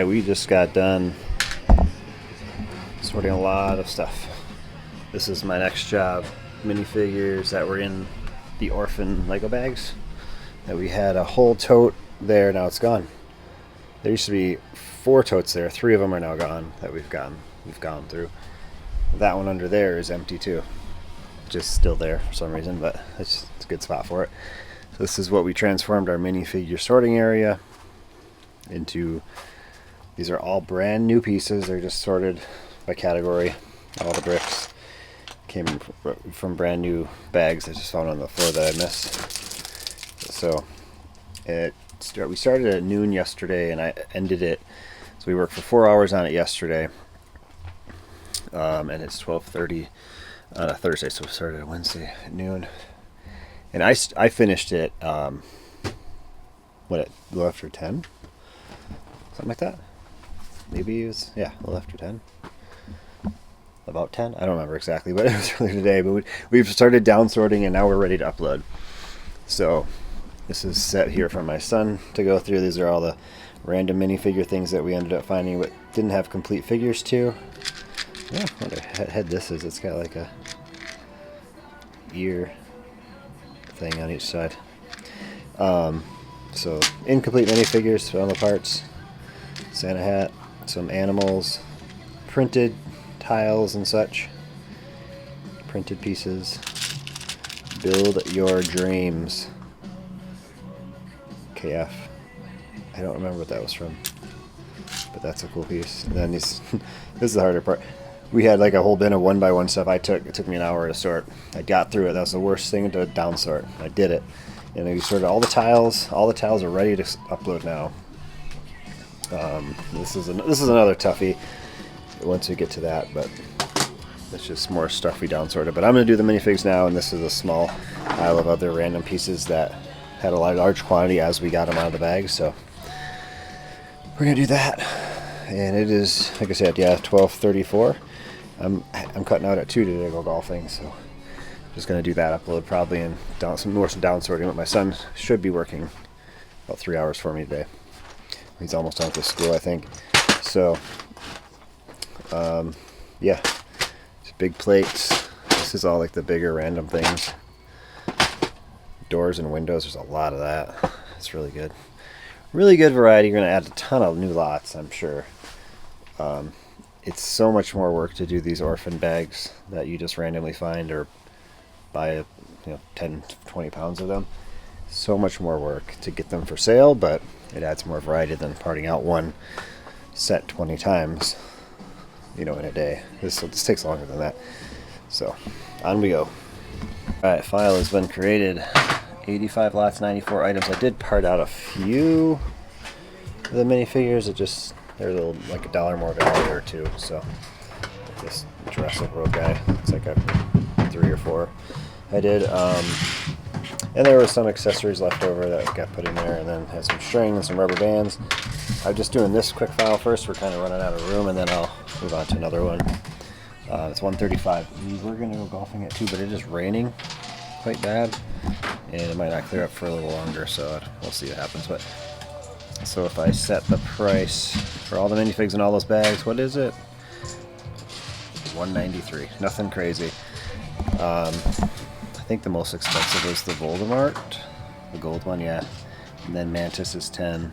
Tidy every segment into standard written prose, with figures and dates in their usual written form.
Hi, we just got done sorting a lot of stuff. This is my next job. Minifigures that were in the orphan Lego bags that we had a whole tote there, now it's gone. There used to be 4 totes there. 3 of them are now gone that we've gone through. That one under there is empty too. Just still there for some reason, but it's a good spot for it. So this is what we transformed our minifigure sorting area into. These are all brand new pieces. They're just sorted by category. All the bricks came from brand new bags I just found on the floor that I missed. So we started at noon yesterday and I ended it. So we worked for 4 hours on it yesterday. And it's 12:30 on a Thursday, so we started on Wednesday at noon. And I finished it, a little after 10? Something like that? Maybe it was, a little after 10. About 10? I don't remember exactly, but it was earlier today. But we've started down sorting and now we're ready to upload. So this is set here for my son to go through. These are all the random minifigure things that we ended up finding but didn't have complete figures to. Yeah, what a head this is. It's got like a ear thing on each side. So incomplete minifigures, all the parts. Santa hat, some animals, printed tiles and such. Printed pieces. Build your dreams. KF. I don't remember what that was from, but that's a cool piece. And then this is the harder part. We had like a whole bin of 1x1 stuff. It took me an hour to sort. I got through it. That was the worst thing to down sort. I did it. And then we sorted all the tiles. All the tiles are ready to upload now. This is another toughie once we get to that, but it's just more stuff we down sorted. But I'm going to do the minifigs now, and this is a small pile of other random pieces that had a large quantity as we got them out of the bag. So we're going to do that. And it is, like I said, 12:34. I'm cutting out at 2 today to go golfing, so just going to do that upload probably and some down sorting. But my son should be working about 3 hours for me today. He's almost done with school, I think. So, it's big plates. This is all like the bigger random things. Doors and windows, there's a lot of that. It's really good. Really good variety. You're going to add a ton of new lots, I'm sure. It's so much more work to do these orphan bags that you just randomly find or buy 10, 20 pounds of them. So much more work to get them for sale, but it adds more variety than parting out one set 20 times, in a day. This takes longer than that. So, on we go. Alright, file has been created. 85 lots, 94 items. I did part out a few of the minifigures. They're a little, like $1 more value or $2. So, this Jurassic World guy, it's like a 3 or 4. I did, and there were some accessories left over that got put in there, and then had some string and some rubber bands. I'm just doing this quick file first. We're kind of running out of room, and then I'll move on to another one. It's 1:35. We were going to go golfing at 2, but it is raining quite bad, and it might not clear up for a little longer, so we'll see what happens. But so if I set the price for all the minifigs in all those bags, what is it? $193. Nothing crazy. I think the most expensive is the Voldemort, the gold one, yeah. And then Mantis is 10.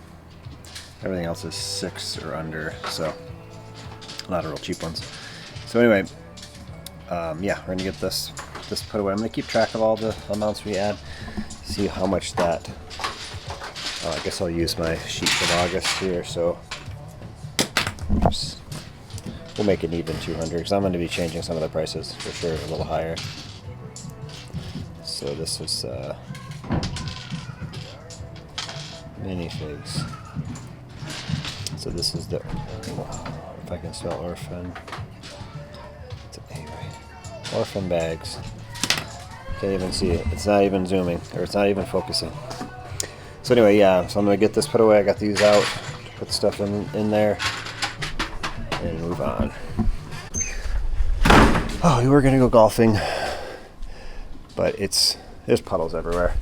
Everything else is 6 or under, so a lot of real cheap ones. So anyway, we're gonna get this put away. I'm gonna keep track of all the amounts we add, see how much that. I guess I'll use my sheet from August here. So we'll make it even 200 because I'm going to be changing some of the prices for sure a little higher. So this is minifigs. So this is the, if I can spell orphan, it's an A, right? Orphan bags. Can't even see it. It's not even zooming, or it's not even focusing. So anyway, so I'm going to get this put away. I got these out to put stuff in there and move on. Oh, we were going to go golfing, but there's puddles everywhere.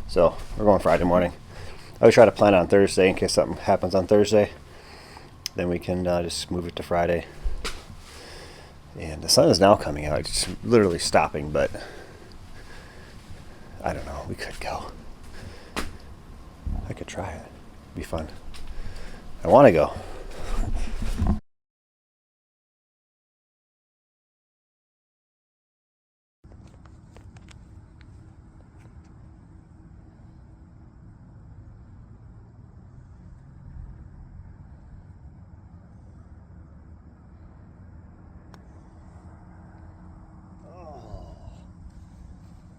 So we're going Friday morning. I always try to plan on Thursday in case something happens on Thursday. then we can just move it to Friday. And the sun is now coming out. It's literally stopping, but I don't know. We could go. I could try it. It'd be fun. I want to go.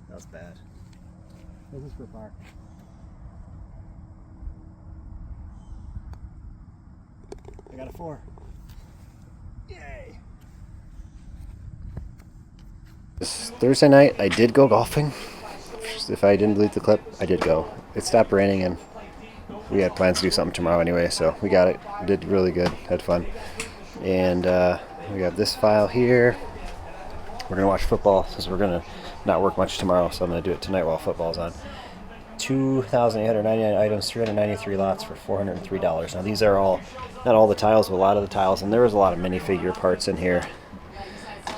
That was bad. This is for park. I got a 4. Yay! This Thursday night, I did go golfing. If I didn't delete the clip, I did go. It stopped raining and we had plans to do something tomorrow anyway, so we got it. Did really good. Had fun. And we got this file here. We're going to watch football since we're going to not work much tomorrow, so I'm going to do it tonight while football's on. 2,899 items, 393 lots for $403. Now these are all, not all the tiles, but a lot of the tiles, and there was a lot of minifigure parts in here.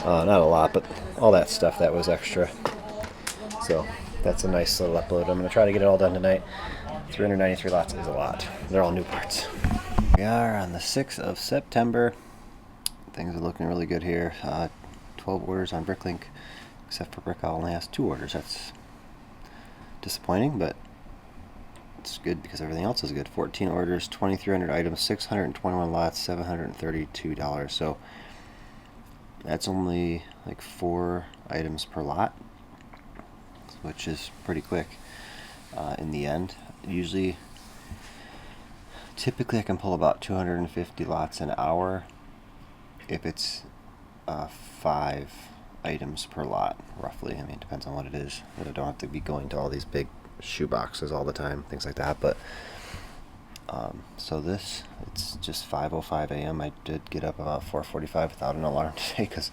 Not a lot, but all that stuff that was extra. So that's a nice little upload. I'm going to try to get it all done tonight. 393 lots is a lot. They're all new parts. We are on the 6th of September. Things are looking really good here. 12 orders on Bricklink, except for Brickowl only has 2 orders. That's disappointing, but it's good because everything else is good. 14 orders, 2,300 items, 621 lots, $732. So that's only like 4 items per lot, which is pretty quick in the end. Typically I can pull about 250 lots an hour if it's 5 items per lot, roughly. I mean, it depends on what it is. I don't have to be going to all these big shoe boxes all the time, things like that. But so this, it's just 5:05 a.m. I did get up about 4:45 without an alarm today because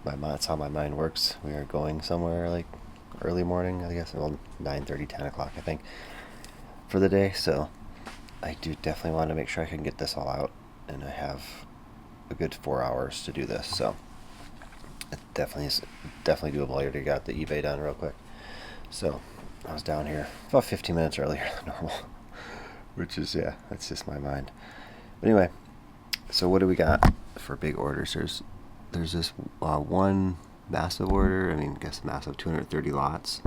that's how my mind works. We are going somewhere like early morning, I guess, well, 9:30, 10 o'clock, I think, for the day. So I do definitely want to make sure I can get this all out, and I have a good 4 hours to do this. So it definitely doable. I already got the eBay done real quick. So I was down here about 15 minutes earlier than normal, which is, yeah, that's just my mind. But anyway, so what do we got for big orders? There's this one massive order. I mean, I guess massive, 230 lots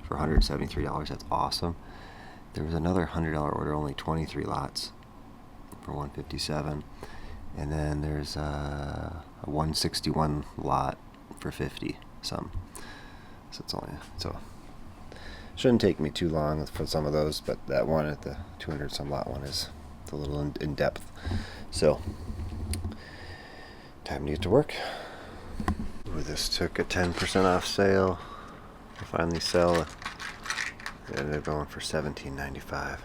for $173. That's awesome. There was another $100 order, only 23 lots for $157. And then there's a 161 lot for 50 some. So it's only, so shouldn't take me too long for some of those, but that one at the 200 some lot one is a little in depth. So time to get to work. Ooh, this took a 10% off sale. I finally sell. Yeah, they're going for $17.95.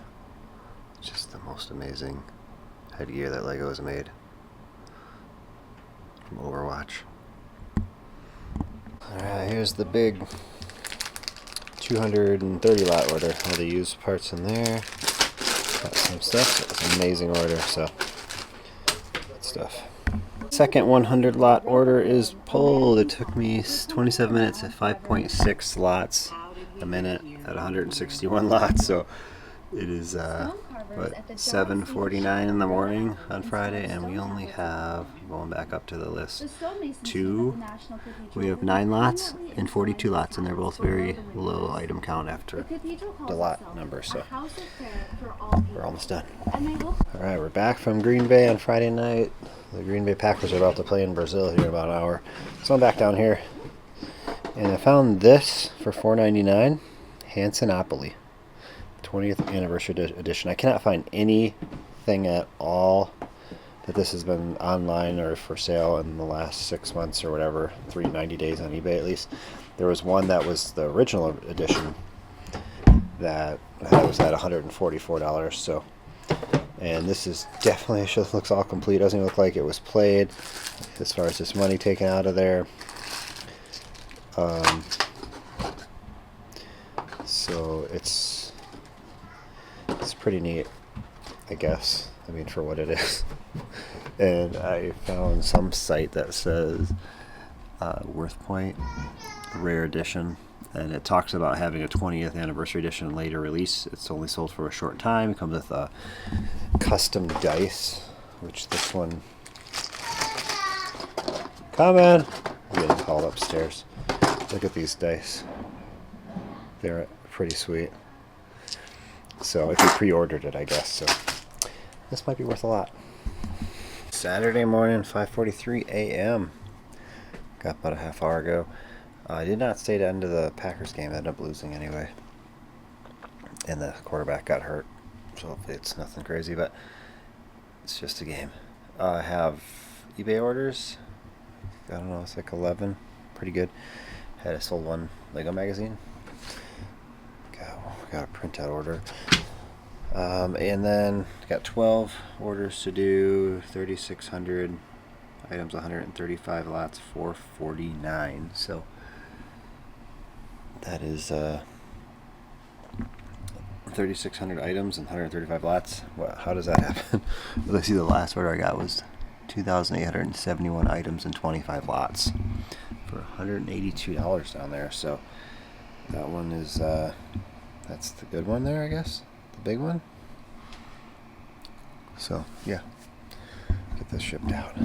Just the most amazing headgear that Lego has made from Overwatch. Alright, here's the big 230 lot order. All the used parts in there. Got some stuff. It was an amazing order, so good stuff. Second 100 lot order is pulled. It took me 27 minutes at 5.6 lots a minute at 161 lots. So it is what, 7:49 in the morning on Friday, and we only have, going back up to the list, we have 9 lots and 42 lots, and they're both very low item count after the lot number, so we're almost done. Alright, we're back from Green Bay on Friday night. The Green Bay Packers are about to play in Brazil here in about an hour. So I'm back down here, and I found this for $4.99, Hansonopoly. 20th anniversary edition. I cannot find anything at all that this has been online or for sale in the last 6 months or whatever, 390 days on eBay at least. There was one that was the original edition that was at $144. So, and this is definitely, it looks all complete. Doesn't even look like it was played as far as this money taken out of there. So it's pretty neat, I guess. I mean, for what it is. And I found some site that says Worth Point Rare Edition, and it talks about having a 20th anniversary edition later release. It's only sold for a short time. It comes with a custom dice, which this one... Come on! I'm getting called upstairs. Look at these dice. They're pretty sweet. So if you pre-ordered it, I guess. So this might be worth a lot. Saturday morning, 5:43 a.m. Got about a half hour ago. I did not stay to end of the Packers game. I ended up losing anyway. And the quarterback got hurt. So hopefully it's nothing crazy, but it's just a game. I have eBay orders. I don't know, it's like 11. Pretty good. I sold one Lego magazine. Got a printout order. And then got 12 orders to do, 3,600 items, 135 lots, 449. So that is 3,600 items and 135 lots. How does that happen? Let's see, the last order I got was 2,871 items and 25 lots for $182 down there. So that one is that's the good one there, I guess, the big one. So yeah, get this shipped out.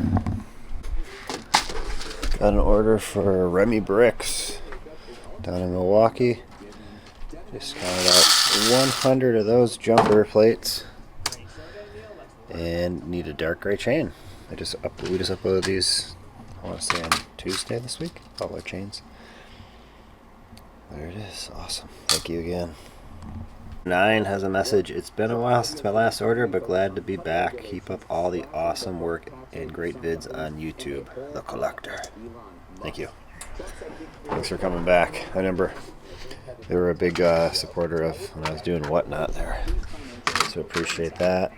Got an order for Remy Bricks down in Milwaukee. Just counted out 100 of those jumper plates and need a dark gray chain. We just uploaded these, I want to say on Tuesday this week, all our chains. There it is. Awesome. Thank you again. 9 has a message. It's been a while since my last order, but glad to be back. Keep up all the awesome work and great vids on YouTube. The Collector. Thank you. Thanks for coming back. I remember they were a big supporter of when I was doing Whatnot there. So appreciate that.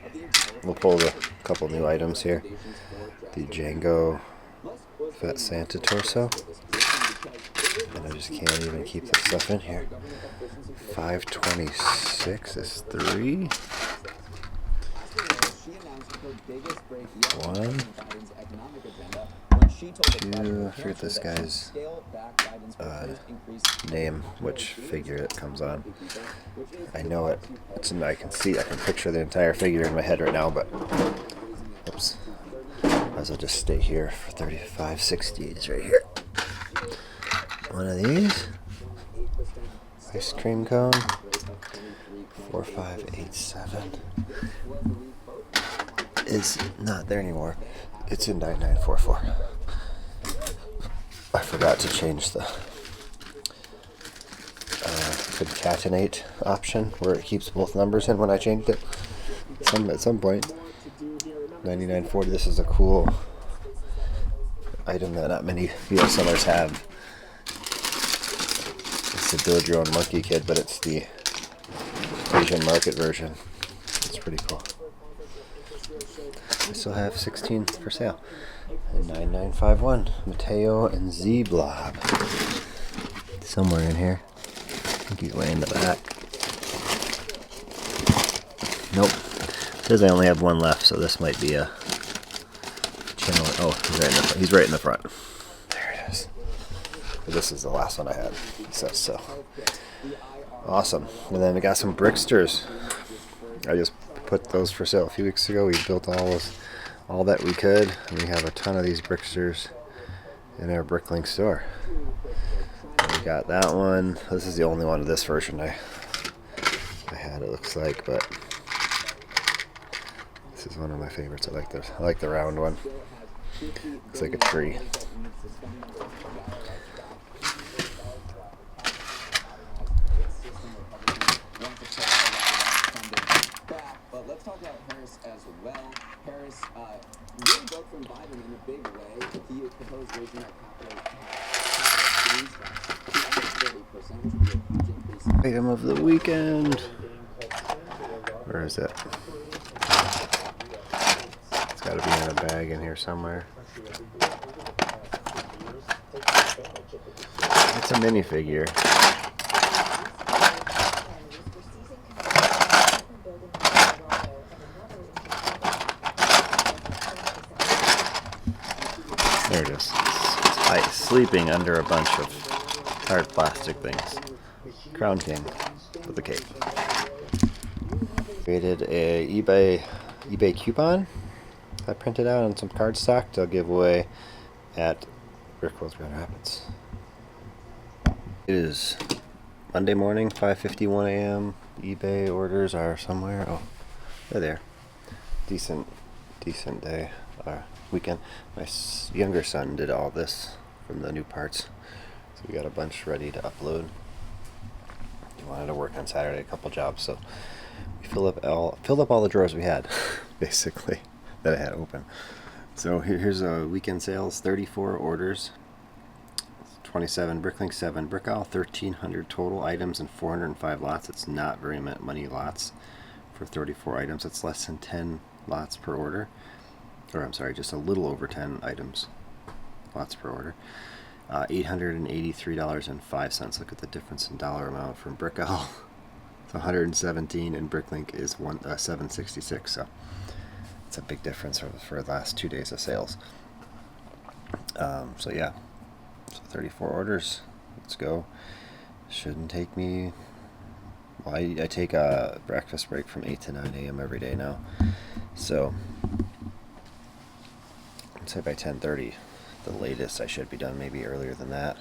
We'll pull a couple new items here. The Django Fat Santa torso. And I just can't even keep this stuff in here. 526 is 3. 1, 2, I forget this guy's name, which figure it comes on. I know it. I can picture the entire figure in my head right now, but oops. Might as well just stay here for 35.60s right here. One of these. Ice cream cone. 4587 is not there anymore. It's in 9944. I forgot to change the concatenate option where it keeps both numbers in when I changed it. At some point. 9940. This is a cool item that not many US sellers have. It's a build your own monkey kid, but it's the Asian market version. It's pretty cool. I still have 16 for sale. And 9951. Mateo and Z Blob. Somewhere in here. I think he's way in the back. Nope. It says I only have one left, so this might be a channel. Oh, he's right in the front. There it is. This is the last one I had. It says so. Awesome. And then we got some Bricksters. I just put those for sale a few weeks ago. We built all that we could. And we have a ton of these Bricksters in our Bricklink store. We got that one. This is the only one of this version I had, it looks like, but this is one of my favorites. I like the round one. Looks like a tree. But let's talk about Harris as well. Harris really broke from Biden in a big way. He proposed raising that capital tax 30%, which would be a huge increase. Item of the weekend. Where is it? It's got to be in a bag in here somewhere. It's a minifigure. There it is. It's sleeping under a bunch of hard plastic things. Crown King with a cape. Created a eBay coupon I printed out on some cardstock to give away at Brickworld Grand Rapids. It is Monday morning, 5:51 a.m. eBay orders are somewhere. Oh, they're there. Decent day. Weekend. My younger son did all this from the new parts, so we got a bunch ready to upload. He wanted to work on Saturday, a couple jobs, so we filled up all the drawers we had, basically, that I had open. So here's a weekend sales: 34 orders, 27 Bricklink, 7 Brickowl, 1,300 total items and 405 lots. It's not very many lots for 34 items. It's less than 10 lots per order. Or I'm sorry, just a little over 10 items, lots per order. $883.05. Look at the difference in dollar amount from Brickowl. It's 117, and Bricklink is $766. So it's a big difference for the last 2 days of sales. So yeah, so 34 orders. Let's go. Shouldn't take me. Well, I take a breakfast break from 8 to 9 a.m. every day now. So I'd say by 10:30, the latest, I should be done. Maybe earlier than that,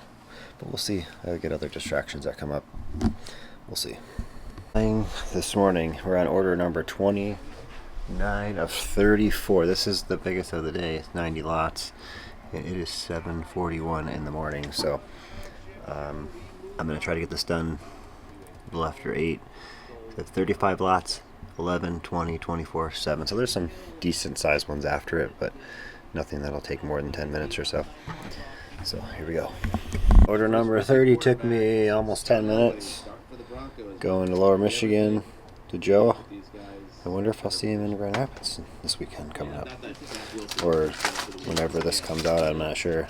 but we'll see. I'll get other distractions that come up. We'll see. This morning, we're on order number 29 of 34. This is the biggest of the day. It's 90 lots. And it is 7:41 in the morning, so I'm going to try to get this done a little after 8. So 35 lots, 11, 20, 24, 7. So there's some decent sized ones after it, but nothing that'll take more than 10 minutes or so. So here we go. Order number 30 took me almost 10 minutes. Going to Lower Michigan to Joe. I wonder if I'll see him in Grand Rapids this weekend coming up, or whenever this comes out. I'm not sure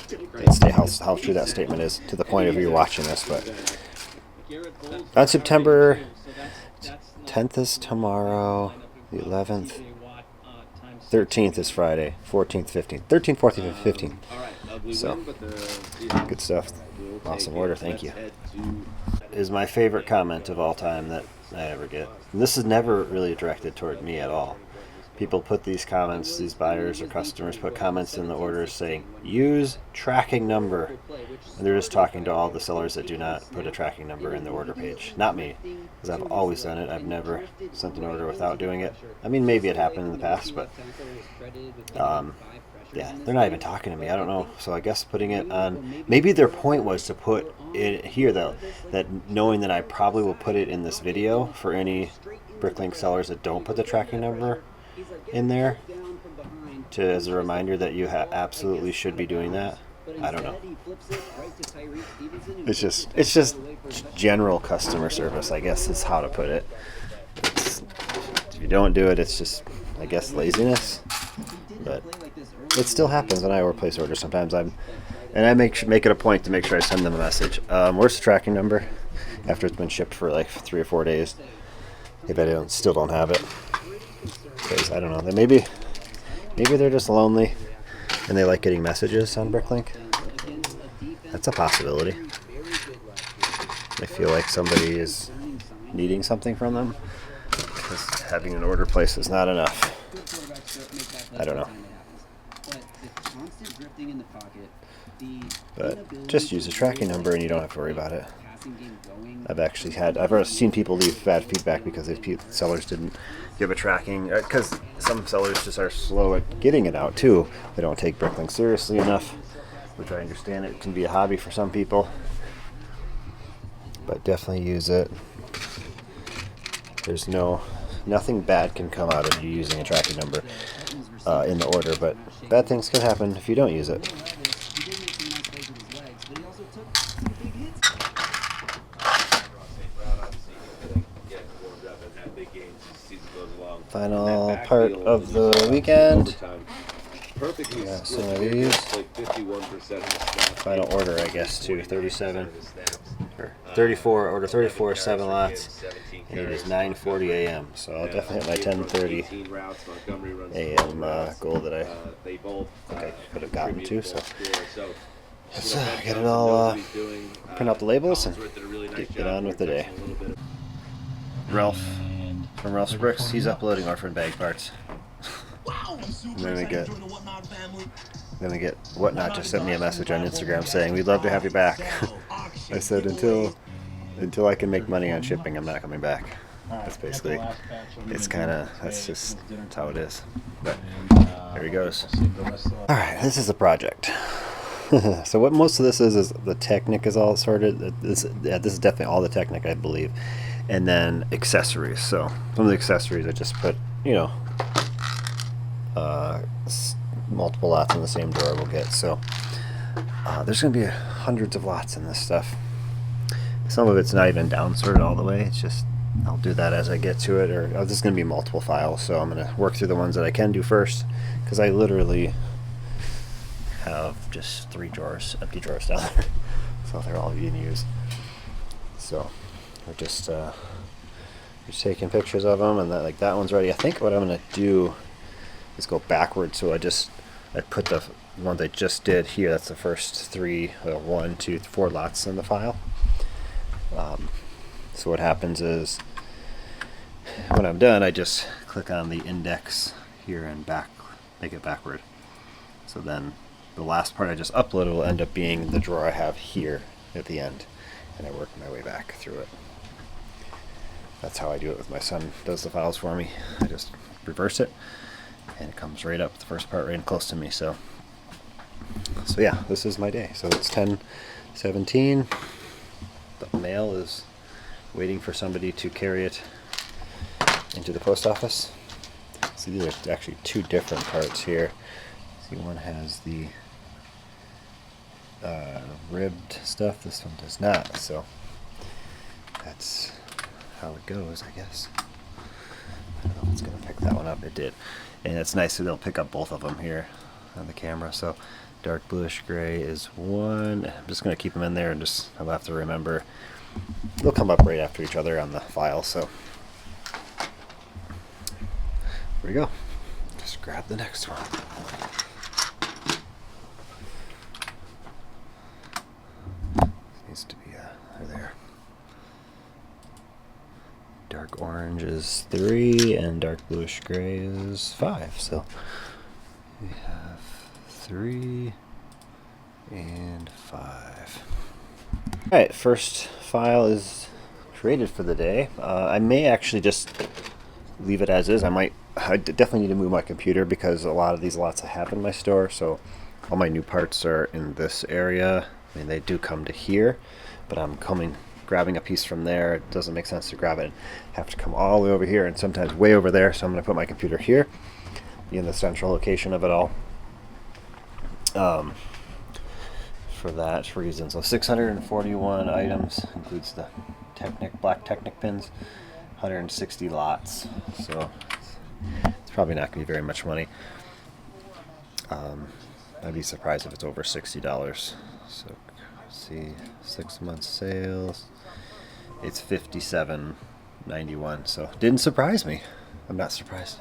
how true that statement is to the point of you watching this, but on September 10th is tomorrow, the 11th, 13th is Friday, 14th, 15th, 13th, 14th, 15th. So good stuff. Awesome order, thank you. Is my favorite comment of all time that I ever get. And this is never really directed toward me at all. People put these comments, these buyers or customers put comments in the orders saying, use tracking number. And they're just talking to all the sellers that do not put a tracking number in the order page. Not me, because I've always done it. I've never sent an order without doing it. I mean, maybe it happened in the past, but yeah, they're not even talking to me. I don't know. So I guess putting it on, maybe their point was to put it here, though, that knowing that I probably will put it in this video for any Bricklink sellers that don't put the tracking number in there, as a reminder that you absolutely should be doing that. I don't know. It's just general customer service, I guess, is how to put it. If you don't do it, it's just, I guess, laziness. But it still happens when I place orders. Sometimes I make it a point to make sure I send them a message. Where's the tracking number? After it's been shipped for like 3 or 4 days, if I still don't have it, because I don't know. Maybe they're just lonely and they like getting messages on Bricklink. That's a possibility. They feel like somebody is needing something from them, because having an order placed is not enough. I don't know. But just use a tracking number and you don't have to worry about it. I've seen people leave bad feedback because sellers didn't give a tracking, because some sellers just are slow at getting it out too. They don't take Bricklink seriously enough, which I understand. It can be a hobby for some people, but definitely use it. There's nothing bad can come out of you using a tracking number in the order, but bad things can happen if you don't use it. Final part of the weekend. Yeah, some of these. Final order, I guess, too. 37. or 34, order 34 7 lots, and it is 9:40 a.m. So I'll definitely hit my 10:30 a.m. Goal that I think I could have gotten to. So let's get it all, print out the labels, and get on with the day. Ralph from Ralph's Bricks, he's uploading orphan bag parts. And then we get Whatnot just sent me a message on Instagram saying, "We'd love to have you back." I said, until I can make money on shipping, I'm not coming back. That's basically, that's how it is. But there he goes. All right, this is a project. So what most of this is the Technic is all sorted. This is definitely all the Technic, I believe. And then accessories. So some of the accessories I just put, multiple lots in the same drawer we'll get. So there's going to be hundreds of lots in this stuff. Some of it's not even down sorted all the way. It's just, I'll do that as I get to it, or this is going to be multiple files. So I'm going to work through the ones that I can do first, because I literally have just 3 drawers, empty drawers down there. So they're all you can use. So we're just taking pictures of them, and that one's ready. I think what I'm going to do is go backwards. So I put the ones I just did here. That's the first 3, 1, 2, 4 lots in the file. So what happens is, when I'm done, I just click on the index here and make it backward. So then the last part I just uploaded will end up being the drawer I have here at the end, and I work my way back through it. That's how I do it with my son. Does the files for me. I just reverse it, and it comes right up, the first part right close to me. So yeah, this is my day. So it's 10:17. The mail is waiting for somebody to carry it into the post office. So these are actually 2 different parts here. See, one has the ribbed stuff. This one does not. So that's how it goes, I guess. I don't know if it's going to pick that one up. It did. And it's nice that they'll pick up both of them here on the camera. So dark bluish gray is one. I'm just going to keep them in there, and I'll have to remember. They'll come up right after each other on the file. So here we go. Just grab the next one. Needs to be there. Dark orange is 3, and dark bluish gray is 5. So we have 3 and 5. All right, first file is created for the day. I may actually just leave it as is. I definitely need to move my computer, because a lot of these lots I have in my store. So all my new parts are in this area. I mean, they do come to here, but I'm grabbing a piece from there. It doesn't make sense to grab it. I have to come all the way over here, and sometimes way over there. So I'm going to put my computer here, be in the central location of it all. For that reason. So 641 items, includes the black Technic pins, 160 lots. So it's probably not going to be very much money. I'd be surprised if it's over $60. So let's see, 6 months sales. It's $57.91. So didn't surprise me. I'm not surprised.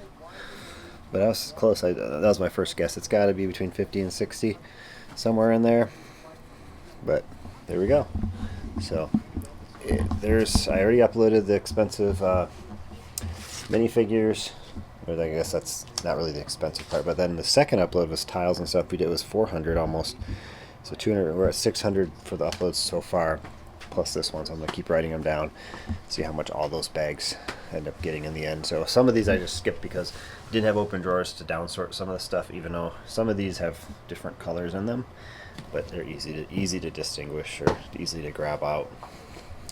But I was close. That was my first guess. It's got to be between 50 and 60, somewhere in there. But there we go. So I already uploaded the expensive minifigures. Or I guess that's not really the expensive part. But then the second upload was tiles and stuff. It was 400 almost. So 200. We're at 600 for the uploads so far, plus this one. So I'm gonna keep writing them down, see how much all those bags end up getting in the end. So some of these I just skipped because I didn't have open drawers to downsort some of the stuff, even though some of these have different colors in them. But they're easy to distinguish, or easy to grab out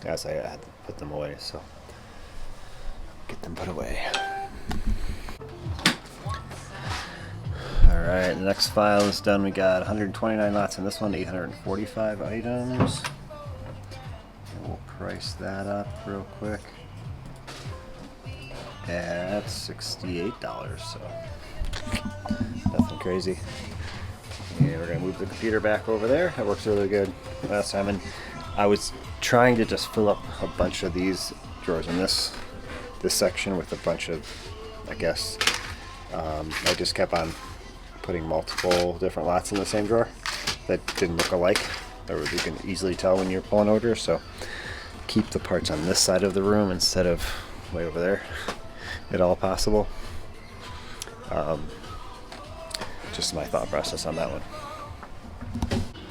as I had to put them away. So get them put away. All right, the next file is done. We got 129 lots in this one, 845 items. And we'll price that up real quick at $68. So nothing crazy. And we're gonna move the computer back over there. That works really good last time. And I was trying to just fill up a bunch of these drawers in this section with a bunch of, I guess, I just kept on putting multiple different lots in the same drawer that didn't look alike, or you can easily tell when you're pulling orders. So keep the parts on this side of the room instead of way over there, at all possible. Just my thought process on that one.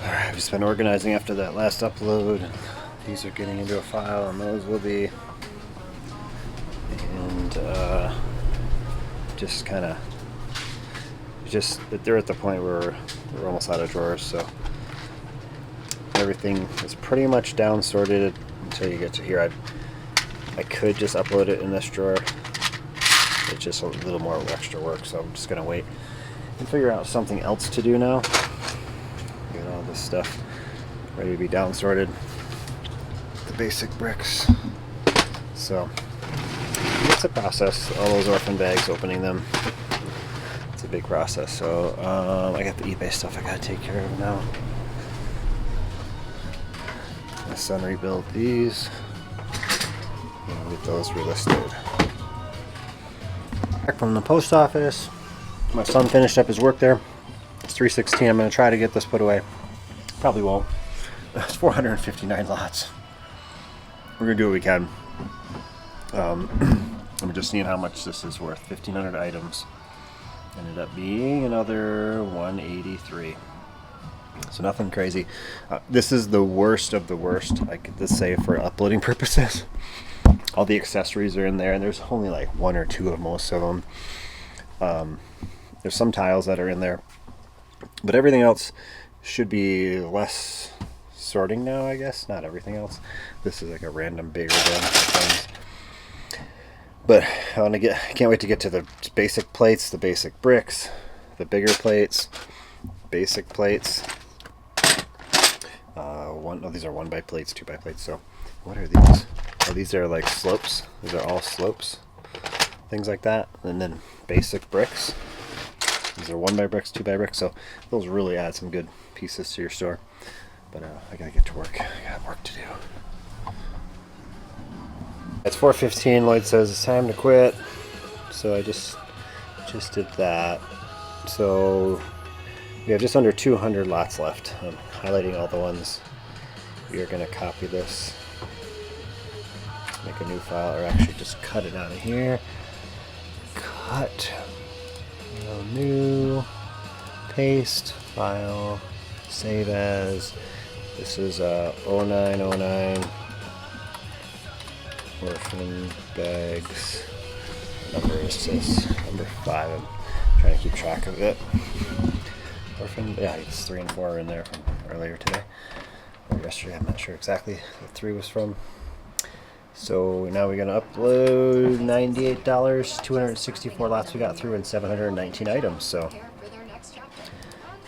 Alright, I've just been organizing after that last upload. These are getting into a file, and those will be. And just kind of, they're at the point where we're almost out of drawers, so everything is pretty much down sorted until you get to here. I could just upload it in this drawer. It's just a little more extra work, so I'm just gonna wait and figure out something else to do now. Get all this stuff ready to be down sorted. The basic bricks. So it's a process. All those orphan bags, opening them. It's a big process. So I got the eBay stuff I gotta take care of now. My son rebuilt these. And get those relisted. Back from the post office. My son finished up his work there. It's 3:16. I'm gonna try to get this put away. Probably won't. It's 459 lots. We're gonna do what we can. I'm just seeing how much this is worth. 1,500 items. Ended up being another 183. So nothing crazy. This is the worst of the worst, I could just say, for uploading purposes. All the accessories are in there, and there's only like one or two of most of them. There's some tiles that are in there, but everything else should be less sorting now, I guess. Not everything else. This is like a random bigger bin of things. But I can't wait to get to the basic plates, the basic bricks, the bigger plates, basic plates. These are 1x plates, 2x plates. So what are these? Oh, these are like slopes. These are all slopes, things like that. And then basic bricks. These are 1x bricks, 2x bricks. So those really add some good pieces to your store. But I gotta get to work. I got work to do. It's 4:15. Lloyd says it's time to quit. So I just did that. So we have just under 200 lots left. I'm highlighting all the ones. We are going to copy this, make a new file, or actually just cut it out of here. Cut, new, paste, file, save as. This is 0909 orphan bags. What number is this? Number 5. I'm trying to keep track of it. Orphan, yeah, it's 3 and 4 are in there from earlier today or yesterday. I'm not sure exactly what 3 was from. So now we're gonna upload $98, 264 lots we got through, and 719 items. So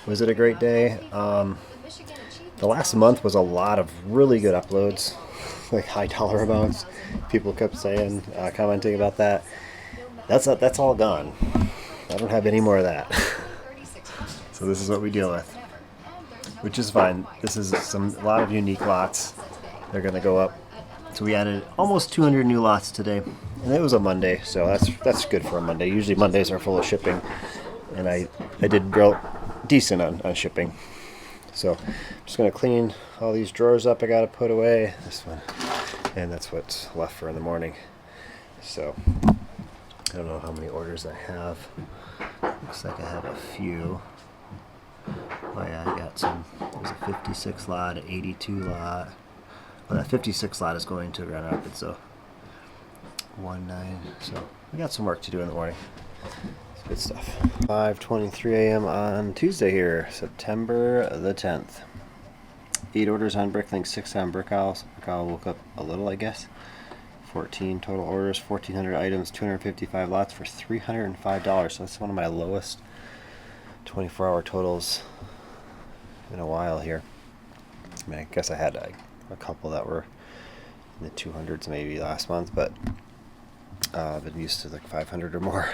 was it a great day? The last month was a lot of really good uploads, like high dollar amounts. People kept saying, commenting about that. That's all gone. I don't have any more of that. So this is what we deal with, which is fine. This is a lot of unique lots. They're gonna go up. So we added almost 200 new lots today, and it was a Monday, so that's good for a Monday. Usually Mondays are full of shipping, and I did real decent on shipping. So I'm just gonna clean all these drawers up. I gotta put away this one, and that's what's left for in the morning. So I don't know how many orders I have. Looks like I have a few. Oh yeah, I got some. There's a 56 lot, an 82 lot. Well, that 56 lot is going to Grand Rapids, so 19. So we got some work to do in the morning. It's good stuff. 5:23 a.m. on Tuesday here, September the 10th. 8 orders on Bricklink, 6 on Brickhowl. Brickhowl woke up a little, I guess. 14 total orders, 1,400 items, 255 lots for $305. So that's one of my lowest 24-hour totals in a while here. I mean, I guess I had a couple that were in the 200s maybe last month, but I've been used to like 500 or more.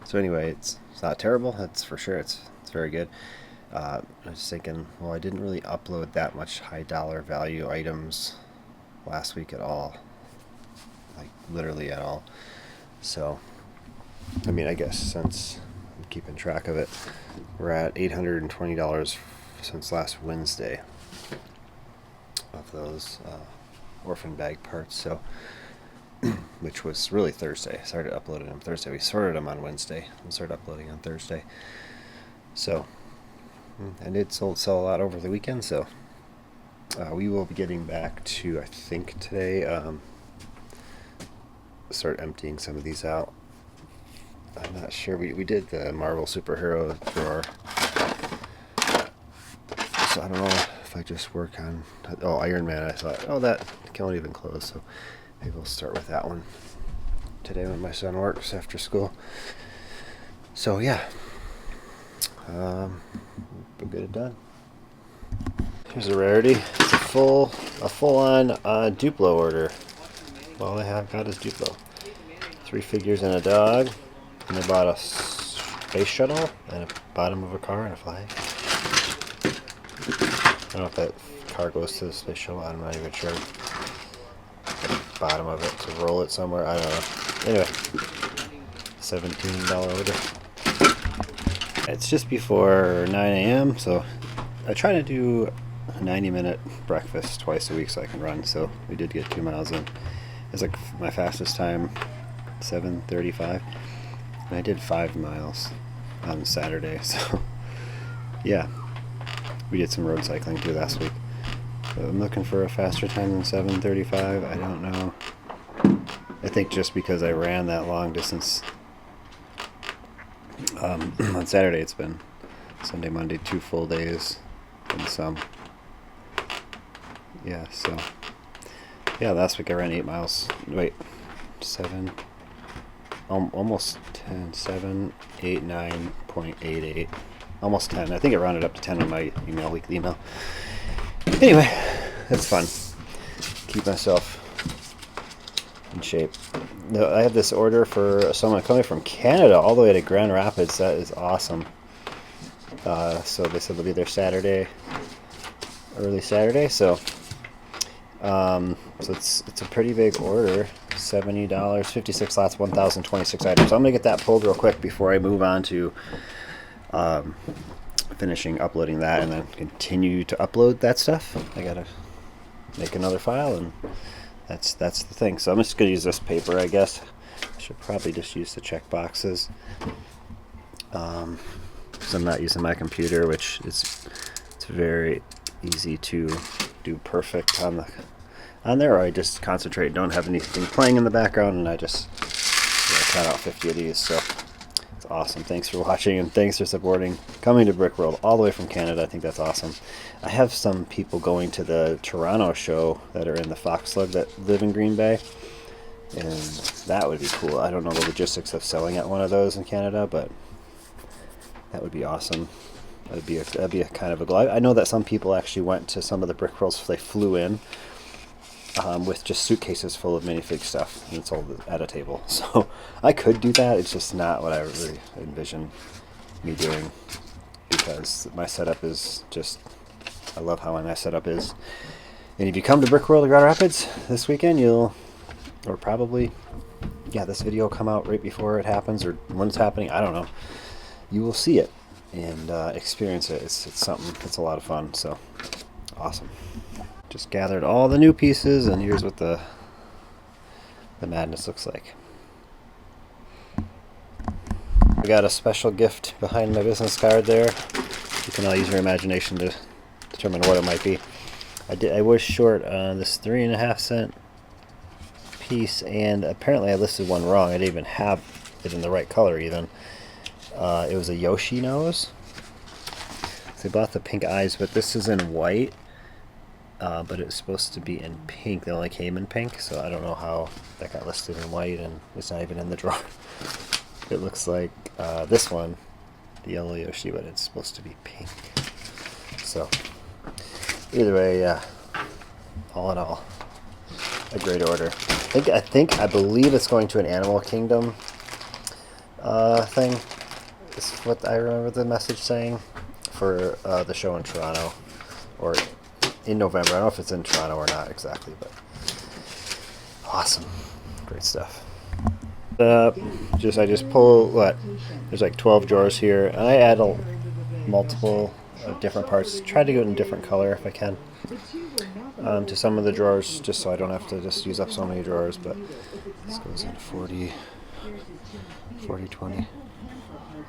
So anyway, it's not terrible. That's for sure. It's very good. I was thinking, well, I didn't really upload that much high dollar value items last week at all. Like literally at all. So, I mean, I guess since I'm keeping track of it, we're at $820 since last Wednesday of those orphan bag parts. So, which was really Thursday. I started uploading them Thursday. We sorted them on Wednesday and started uploading on Thursday. So, and it sell a lot over the weekend. So, we will be getting back to, I think today, start emptying some of these out. I'm not sure. We did the Marvel superhero drawer. So I don't know if I just work on, Iron Man. I thought, that can't even close. So maybe we'll start with that one today when my son works after school. So yeah, we'll get it done. Here's a rarity. It's a full-on Duplo order. All they have got is Duplo. 3 figures and a dog, and they bought a space shuttle and a bottom of a car and a flag. I don't know if that car goes to the space shuttle. I'm not even sure. The bottom of it to roll it somewhere. I don't know. Anyway, $17 order. It's just before 9 a.m. So I try to do a 90-minute breakfast twice a week so I can run. So we did get 2 miles in. It's like my fastest time, 7:35, and I did 5 miles on Saturday. So yeah, we did some road cycling too last week. So I'm looking for a faster time than 7:35. I don't know. I think just because I ran that long distance on Saturday, it's been Sunday, Monday, 2 full days and some. Yeah, so yeah, last week I ran 8 miles. Wait, 7, almost 10, 7, 8, 9.88, almost 10. I think it rounded up to 10 on my weekly email. Anyway, that's fun. Keep myself in shape. No, I have this order for someone coming from Canada all the way to Grand Rapids. That is awesome. So they said they'll be there Saturday, early Saturday. So it's a pretty big order. $70, 56 lots, 1,026 items. So I'm gonna get that pulled real quick before I move on to finishing uploading that, and then continue to upload that stuff. I gotta make another file, and that's the thing. So I'm just gonna use this paper, I guess. I should probably just use the check boxes. Because I'm not using my computer, which it's very easy to do perfect on there, or I just concentrate, don't have anything playing in the background, and I just cut out 50 of these. So it's awesome. Thanks for watching, and thanks for supporting coming to Brickworld all the way from Canada. I think that's awesome. I have some people going to the Toronto show that are in the Fox Slug that live in Green Bay, and that would be cool. I don't know the logistics of selling at one of those in Canada, but that would be awesome. That'd be a kind of a goal. I know that some people actually went to some of the Brickworlds. They flew in with just suitcases full of minifig stuff, and it's all at a table. So I could do that. It's just not what I really envision me doing, because my setup is just, I love how my setup is. And if you come to Brickworld Grand Rapids this weekend, or probably, this video will come out right before it happens, or when it's happening, I don't know. You will see it and experience it. It's something. It's a lot of fun. So awesome. Just gathered all the new pieces, and here's what the madness looks like. I got a special gift behind my business card there. You can all use your imagination to determine what it might be. I was short on this 3.5-cent piece, and apparently I listed one wrong. I didn't even have it in the right color even. It was a Yoshi nose. So they bought the pink eyes, but this is in white. But it's supposed to be in pink. They only came in pink, so I don't know how that got listed in white, and it's not even in the drawer. It looks like this one, the yellow Yoshi, but it's supposed to be pink. So either way, yeah, all in all, a great order. I believe it's going to an Animal Kingdom thing. Is what I remember the message saying for the show in Toronto, or in November. I don't know if it's in Toronto or not exactly, but Awesome. Great stuff. I just pull what? There's like 12 drawers here, and I add multiple different parts. Try to go in a different color if I can to some of the drawers, just so I don't have to just use up so many drawers. But this goes in 40, 40, 20.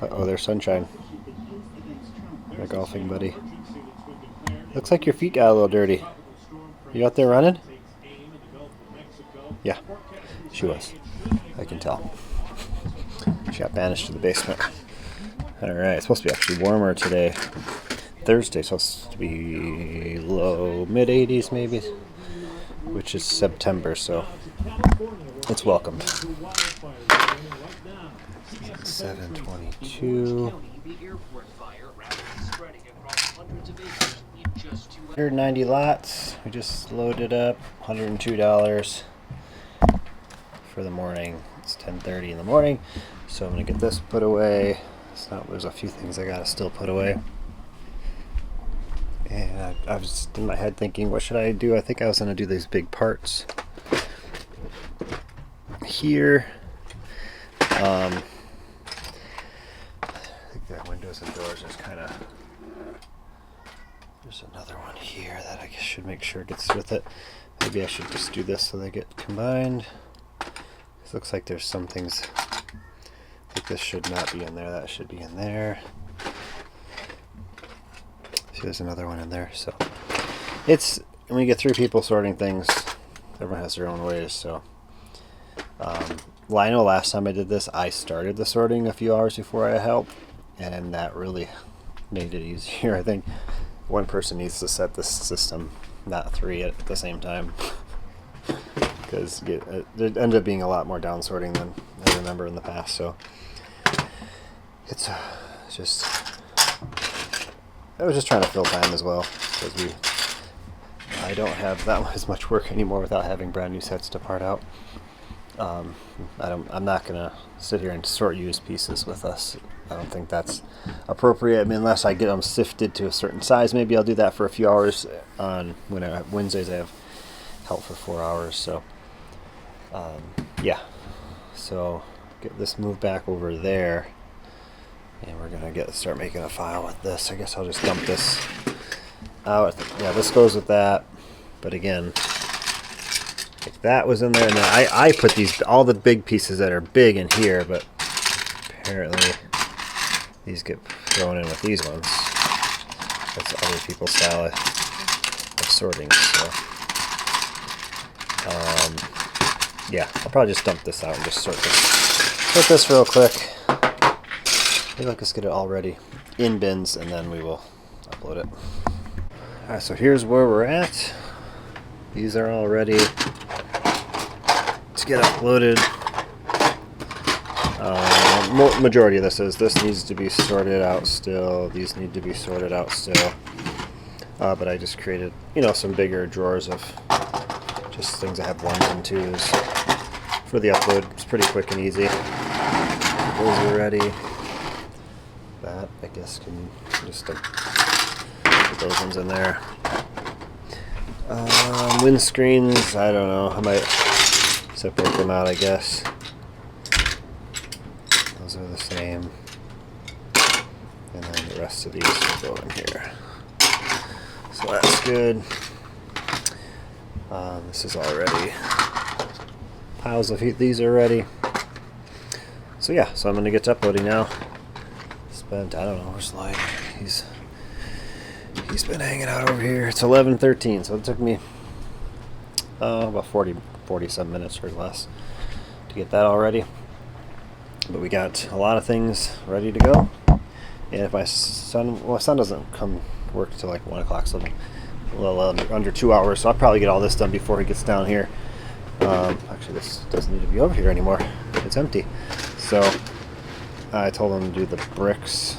Oh, there's sunshine. My golfing buddy. Looks like your feet got a little dirty. You out there running? Yeah, she was. I can tell. She got banished to the basement. Alright, it's supposed to be actually warmer today. Thursday, supposed to be low, mid 80s maybe, which is September, so it's welcome. 722. 190 lots. We just loaded up. $102 for the morning. It's 10:30 in the morning, so I'm gonna get this put away. There's a few things I gotta still put away. And I was in my head thinking, what should I do? I think I was gonna do these big parts here. I think that windows and doors is kind of. There's another one here that I guess should make sure it gets with it. Maybe I should just do this so they get combined. It looks like there's some things. Like this should not be in there. That should be in there. See, there's another one in there. So it's when you get 3 people sorting things, everyone has their own ways. So well, I know last time I did this, I started the sorting a few hours before I helped, and that really made it easier. I think one person needs to set this system, not 3 at the same time, because there ended up being a lot more down sorting than I remember in the past. So it's just, I was just trying to fill time as well, because I don't have that as much work anymore without having brand new sets to part out. I'm not gonna sit here and sort used pieces with us. I don't think that's appropriate. I mean, unless I get them sifted to a certain size, maybe I'll do that for a few hours. On Wednesdays, I have help for 4 hours. So, yeah. So get this moved back over there, and we're gonna start making a file with this. I guess I'll just dump this out. Yeah, this goes with that. But again, if that was in there, and then I put all the big pieces that are big in here, but apparently these get thrown in with these ones. That's other people's style of sorting. So, yeah, I'll probably just dump this out and just sort this real quick. Maybe let's get it all ready in bins, and then we will upload it. All right, so here's where we're at. These are all ready to get uploaded. Majority of this needs to be sorted out still. These need to be sorted out still. But I just created, some bigger drawers of just things that have 1s and 2s for the upload. It's pretty quick and easy. Those are ready. That I guess can just put those ones in there. Windscreens, I don't know. I might separate them out, I guess. Those are the same. And then the rest of these will go in here. So that's good. This is all ready. Piles of these are ready. So yeah, so I'm going to get to uploading now. Spent, I don't know, where's Lloyd? He's been hanging out over here. It's 11:13, so it took me about 40-some minutes or less to get that all ready. But we got a lot of things ready to go. And if my son doesn't come work till like 1 o'clock, so a little under 2 hours, so I'll probably get all this done before he gets down here. Actually, this doesn't need to be over here anymore. It's empty. So I told him to do the bricks.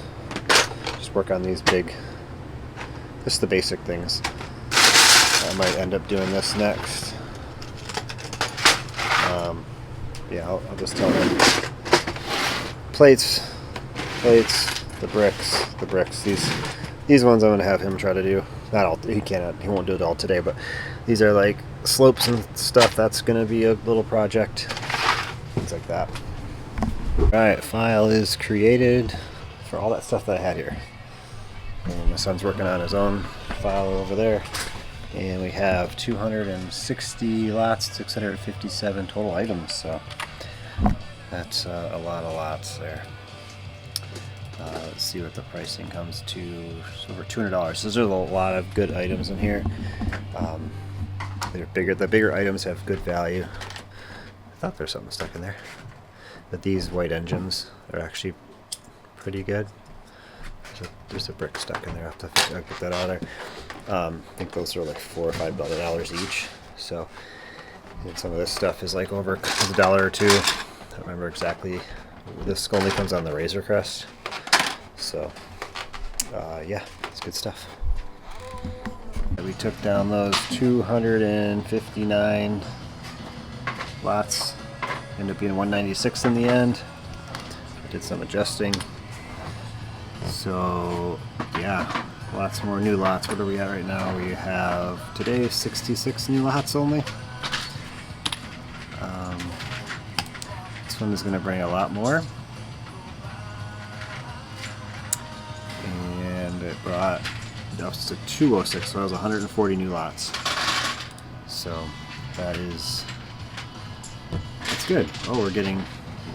Just work on these just the basic things. I might end up doing this next. Yeah, I'll just tell him. Plates, the bricks. These These ones I'm gonna have him try to do. Not all. He cannot. He won't do it all today. But these are like slopes and stuff. That's gonna be a little project. Things like that. All right, file is created for all that stuff that I had here. And my son's working on his own file over there. And we have 260 lots, 657 total items. So that's a lot of lots there. Let's see what the pricing comes to. It's over $200. So there's a lot of good items in here. They're bigger. The bigger items have good value. I thought there's something stuck in there. But these white engines are actually pretty good. There's a brick stuck in there. I'll have to get that out of there. I think those are like $4 or $5 each. So, and some of this stuff is like over $1 or $2. I don't remember exactly. This only comes on the Razor Crest. So, yeah, it's good stuff. We took down those 259 lots. Ended up being 196 in the end. Did some adjusting. So, yeah, lots more new lots. What are we at right now? We have today 66 new lots only. This one is going to bring a lot more. And it brought us to 206, so that was 140 new lots. So that is, that's good. Oh,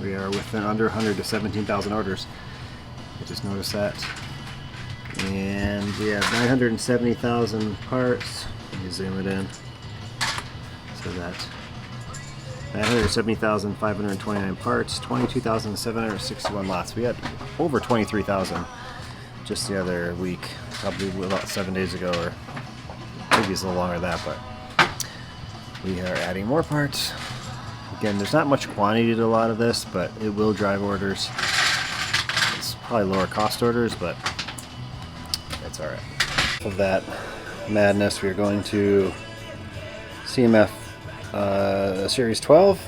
we are within under 100 to 17,000 orders. I just noticed that. And we have 970,000 parts. Let me zoom it in. So that 970,529 parts, 22,761 lots. We had over 23,000 just the other week, probably about 7 days ago, or maybe it's a little longer than that, but we are adding more parts. Again, there's not much quantity to a lot of this, but it will drive orders. It's probably lower cost orders, but that's alright. Of that madness, we're going to CMF Series 12.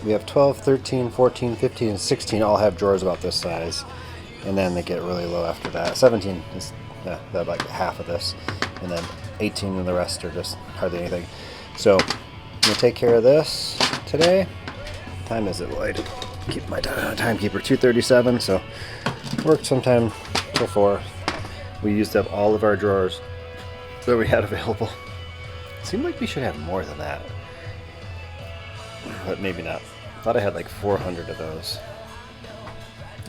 We have 12, 13, 14, 15, and 16 all have drawers about this size. And then they get really low after that. 17 is like half of this. And then 18 and the rest are just hardly anything. So I'm going to take care of this today. What time is it? Well, I did keep my timekeeper, 2:37, so worked sometime till 4. We used up all of our drawers that we had available. It seemed like we should have more than that, but maybe not. I thought I had like 400 of those,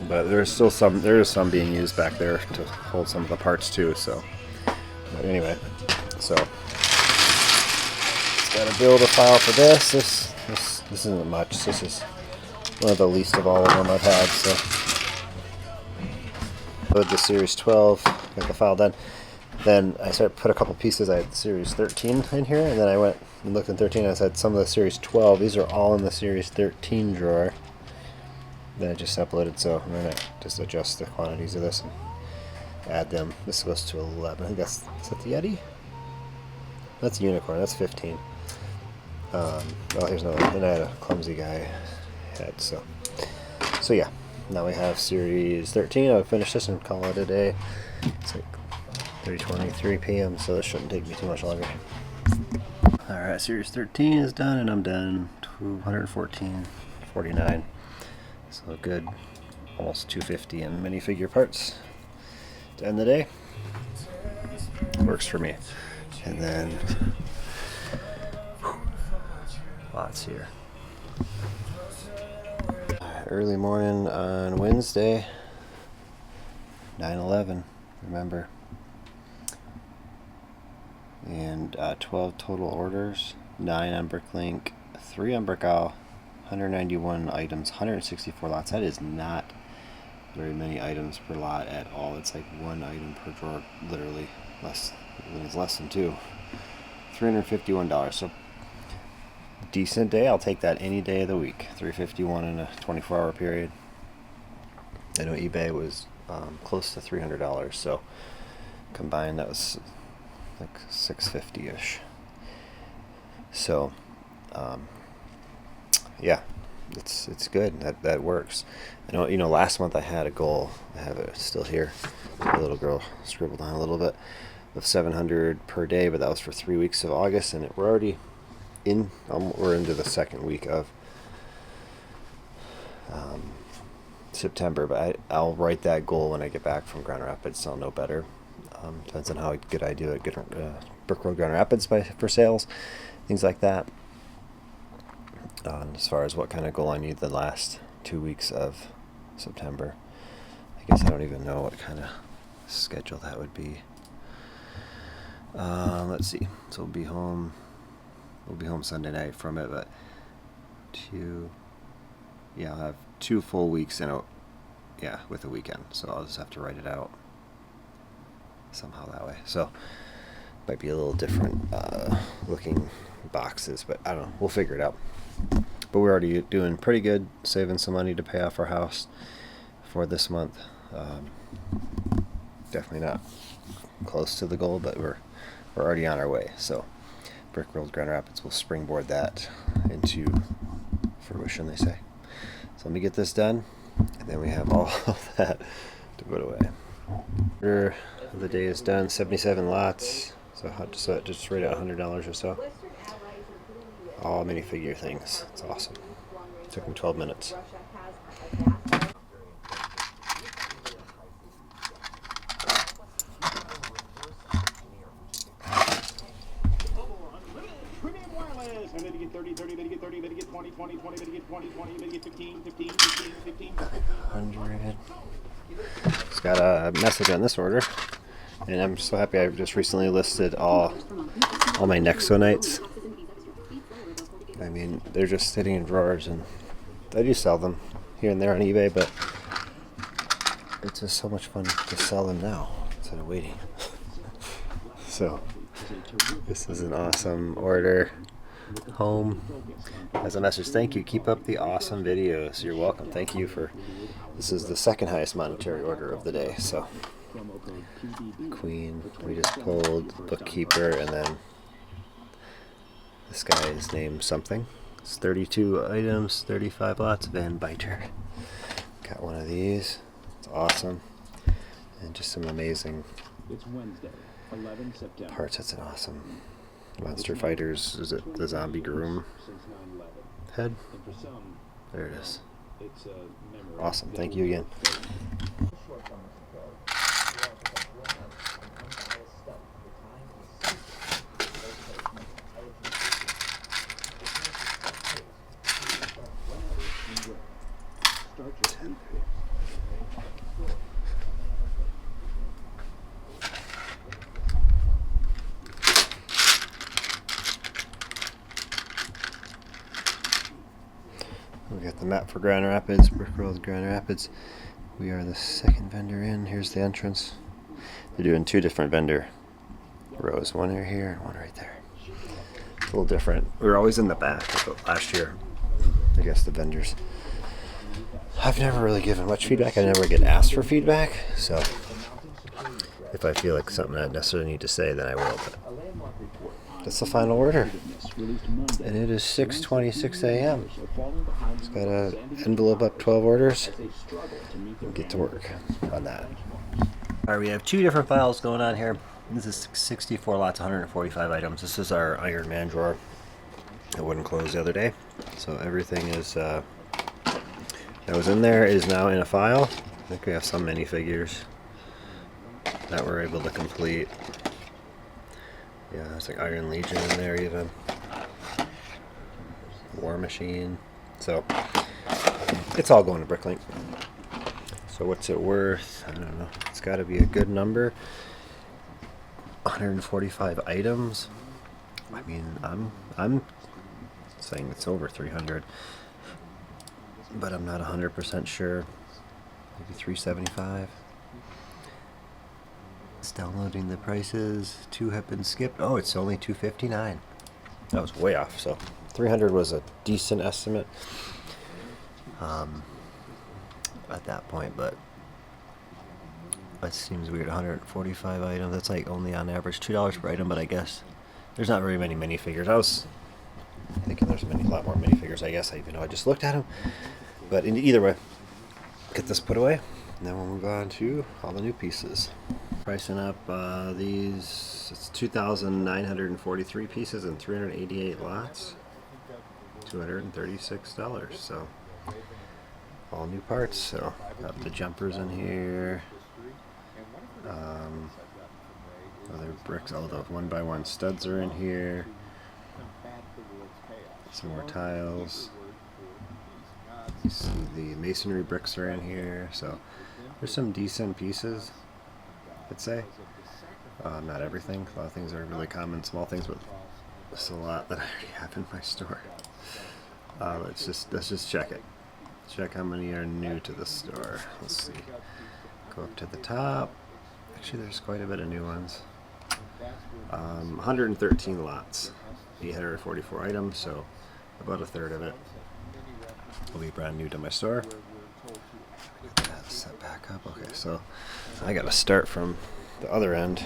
but there's still some. There is some being used back there to hold some of the parts too. So, but anyway, so just gotta build a file for this. This isn't much. This is one of the least of all of them I've had. So, load the Series 12, get the file done. Then I started put a couple pieces. I had Series 13 in here, and then I went and looked in 13. And I said some of the Series 12. These are all in the Series 13 drawer. Then I just uploaded, so I'm gonna just adjust the quantities of this and add them. This goes to 11. I think is that the Yeti? That's Unicorn. That's 15. Oh, here's another one. And I had a clumsy guy head. So yeah. Now we have Series 13. I'll finish this and call it a day. It's like 3:23 p.m. so this shouldn't take me too much longer. Alright, Series 13 is done, and I'm done. 214.49. So good. Almost 250 in minifigure parts to end the day. Works for me. And then lots here. Early morning on Wednesday, 9/11, remember. And 12 total orders, 9 on Bricklink, 3 on Brickowl, 191 items, 164 lots. That is not very many items per lot at all. It's like 1 item per drawer, literally. It's less than 2. $351. So decent day. I'll take that any day of the week. $351 in a 24-hour period. I know eBay was close to $300, so combined that was like $650-ish. So yeah, it's good. That works. I know, you know, last month I had a goal. I have it still here. The little girl scribbled on a little bit of 700 per day, but that was for 3 weeks of August, and we're already in. We're into the second week of September. But I'll write that goal when I get back from Grand Rapids, so I'll know better. Depends on how good I do at Brickworld Grand Rapids for sales, things like that. As far as what kind of goal I need the last 2 weeks of September, I guess I don't even know what kind of schedule that would be. Let's see. So we'll be home. We'll be home Sunday night from it, but I'll have 2 full weeks with a weekend. So I'll just have to write it out somehow that way. So might be a little different looking boxes, but I don't know. We'll figure it out. But we're already doing pretty good, saving some money to pay off our house for this month. Definitely not close to the goal, but we're already on our way. So Brickworld Grand Rapids will springboard that into fruition, they say. So let me get this done, and then we have all of that to put away. Order of the day is done. 77 lots. So just right at $100 or so. All minifigure things. It's awesome. It took me 12 minutes. Maybe get 30, maybe get 30, maybe get 20, 20, 20, maybe get 20, 20, maybe get 15, 15, 15, 100. Just got a message on this order, and I'm so happy. I've just recently listed all my Nexonites. I mean, they're just sitting in drawers, and I do sell them here and there on eBay, but it's just so much fun to sell them now instead of waiting. So this is an awesome order. Home as a message. Thank you. Keep up the awesome videos. You're welcome. Thank you for. This is the second highest monetary order of the day. So Queen, we just pulled Bookkeeper, and then this guy is named something. It's 32 items, 35 lots. Van Biter. Got one of these. It's awesome, and just some amazing parts. That's an awesome. Monster Fighters, is it the zombie groom head? There it is. Awesome. Thank you again. We got the map for Grand Rapids, Brickworld Grand Rapids. We are the second vendor in. Here's the entrance. They're doing 2 different vendor rows. One right here and one right there. It's a little different. We were always in the back, but last year, I guess the vendors. I've never really given much feedback. I never get asked for feedback. So if I feel like something I necessarily need to say, then I will. But that's the final order. And it is 6:26 a.m. It's got an envelope up 12 orders. We'll get to work on that. Alright, we have 2 different files going on here. This is 64 lots, 145 items. This is our Iron Man drawer. It wouldn't close the other day. So everything is that was in there is now in a file. I think we have some minifigures that we're able to complete. Yeah, there's like Iron Legion in there even. War Machine. So it's all going to Bricklink. So what's it worth? I don't know. It's got to be a good number. 145 items. I mean, I'm saying it's over 300, but I'm not 100% sure. Maybe 375. It's downloading the prices. 2 have been skipped. Oh, it's only 259. That was way off. So 300 was a decent estimate at that point, but that seems weird. 145 items. That's like only on average $2 per item, but I guess there's not very many minifigures. thinking there's a lot more minifigures, I guess, even though I just looked at them. But either way, get this put away, and then we'll move on to all the new pieces. Pricing up these, it's 2,943 pieces and 388 lots, $236. So all new parts. So got the jumpers in here. Other bricks, all the 1x1 studs are in here. Some more tiles. You see the masonry bricks are in here. So there's some decent pieces, I'd say. Not everything. A lot of things are really common, small things, but there's a lot that I already have in my store. Let's just check it. Check how many are new to the store. Let's see. Go up to the top. Actually, there's quite a bit of new ones. 113 lots, 844 items, so about a third of it will be brand new to my store. Get that set back up. Okay, so I got to start from the other end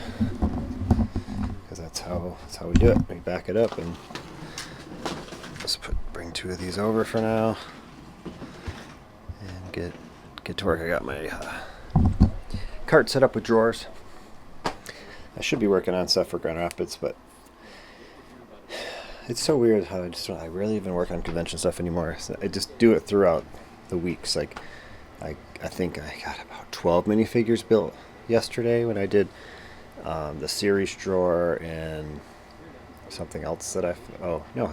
because that's how we do it. We back it up and just bring two of these over for now and get to work. I got my cart set up with drawers. I should be working on stuff for Grand Rapids, but it's so weird how I rarely even work on convention stuff anymore. So I just do it throughout the weeks. Like I think I got about 12 minifigures built yesterday when I did the series drawer and something else that I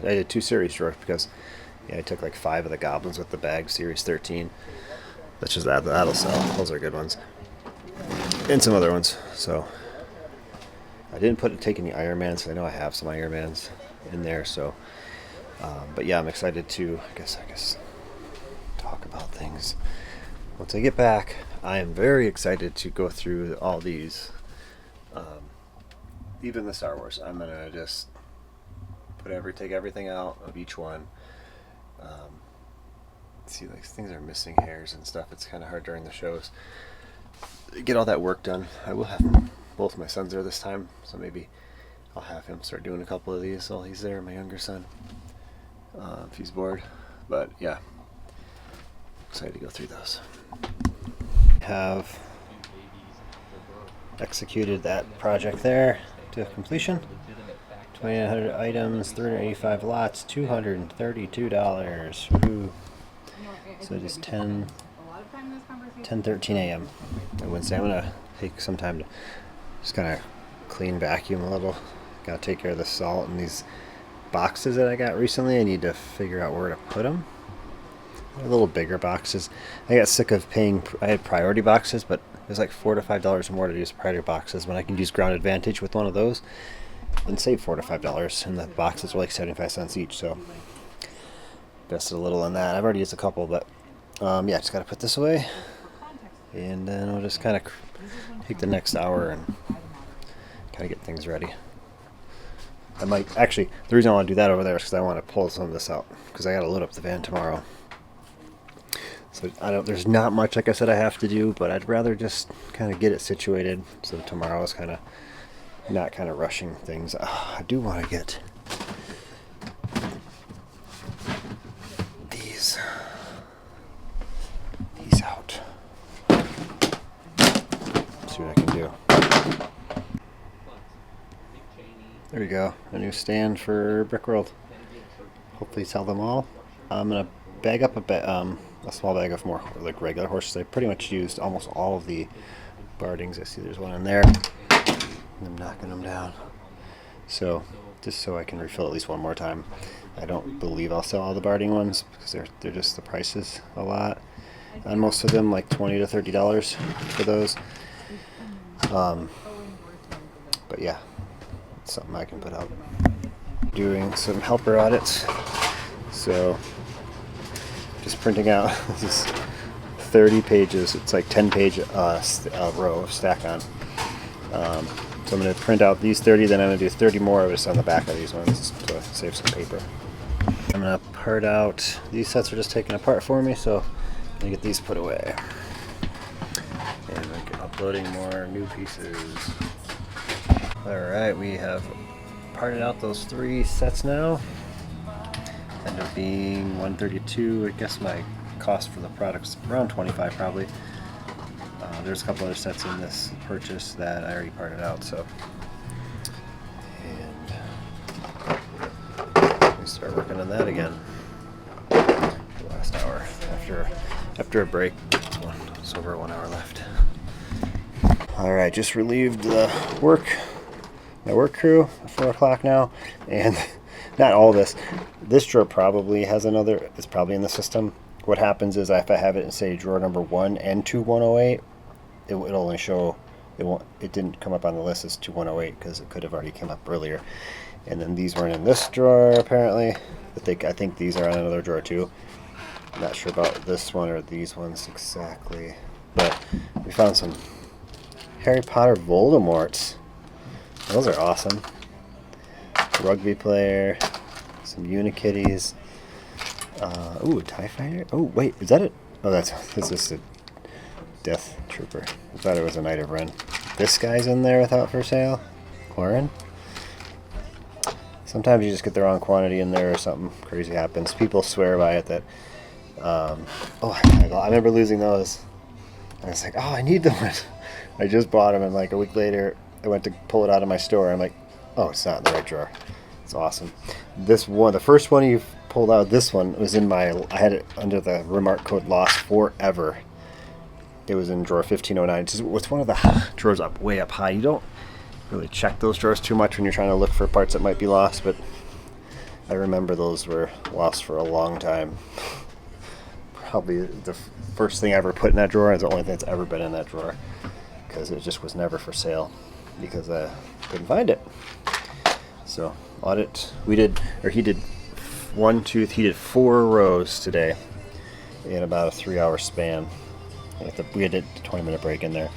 did 2 series drawers because I took like 5 of the goblins with the bag, series 13. That's just that'll sell. Those are good ones, and some other ones. So I didn't take any Iron Mans. I know I have some Iron Mans in there. So, but yeah, I'm excited to I guess talk about things once I get back. I am very excited to go through all these, even the Star Wars. I'm gonna just take everything out of each one. See, like things are missing hairs and stuff. It's kind of hard during the shows. Get all that work done. I will have both my sons there this time, so maybe I'll have him start doing a couple of these while he's there, my younger son, if he's bored. But yeah, excited to go through those. Have executed that project there to completion. 2,900 items, 385 lots, $232. Woo. So it is 10:13 a.m. on Wednesday. I'm gonna take some time to just kind of clean, vacuum a little. Gotta take care of the salt and these boxes that I got recently. I need to figure out where to put them. They're a little bigger boxes. I got sick of paying. I had priority boxes, but it was like $4 to $5 more to use priority boxes when I can use Ground Advantage with one of those and save $4 to $5. And the boxes were like 75 cents each, so invested a little in that. I've already used a couple, but yeah, just gotta put this away, and then we'll just kind of take the next hour and kind of get things ready. I might actually. The reason I want to do that over there is because I want to pull some of this out because I got to load up the van tomorrow. So there's not much, like I said, I have to do, but I'd rather just kind of get it situated so tomorrow is kind of not kind of rushing things. I do want to get these out. See what I can do. There we go, a new stand for Brickworld. Hopefully sell them all. I'm gonna bag up a small bag of more like regular horses. I pretty much used almost all of the bardings. I see there's one in there. I'm knocking them down. So just so I can refill at least one more time. I don't believe I'll sell all the barding ones because they're just the prices a lot. On most of them, like $20 to $30 for those. But yeah, it's something I can put out. Doing some helper audits. So just printing out this is 30 pages. It's like 10-page row of stack on. So I'm going to print out these 30, then I'm going to do 30 more of this on the back of these ones to save some paper. I'm going to part out, these sets are just taken apart for me, so I'm going to get these put away. And I'm uploading more new pieces. Alright, we have parted out those 3 sets now. ended up being $132. I guess my cost for the product's around $25 probably. There's a couple other sets in this purchase that I already parted out, so. And we start working on that again. The last hour after a break. It's over 1 hour left. All right, just relieved the my work crew at 4 o'clock now, and not all this. This drawer probably has another. It's probably in the system. What happens is if I have it in, say, drawer number 1 and 2108, it'll only show. It didn't come up on the list as 2108 because it could have already come up earlier. And then these weren't in this drawer apparently. I think these are on another drawer too. I'm not sure about this one or these ones exactly, but we found some Harry Potter Voldemorts. Those are awesome. Rugby player, some Unikitties. Ooh, a TIE Fighter. Oh wait, is that it? Oh, that's just a Death Trooper. I thought it was a Knight of Ren. This guy's in there without for sale. Quarren. Sometimes you just get the wrong quantity in there or something crazy happens. People swear by it that. I remember losing those. I was like, oh, I need them. I just bought them, and like a week later, I went to pull it out of my store. I'm like, oh, it's not in the right drawer. It's awesome. This one, the first one you pulled out, this one was in my. I had it under the remark code lost forever. It was in drawer 1509. It's one of the drawers way up high. You don't really check those drawers too much when you're trying to look for parts that might be lost, but I remember those were lost for a long time. Probably the first thing I ever put in that drawer is the only thing that's ever been in that drawer, because it just was never for sale because I couldn't find it. So audit, he did 4 rows today in about a 3-hour span. We had a 20-minute break in there,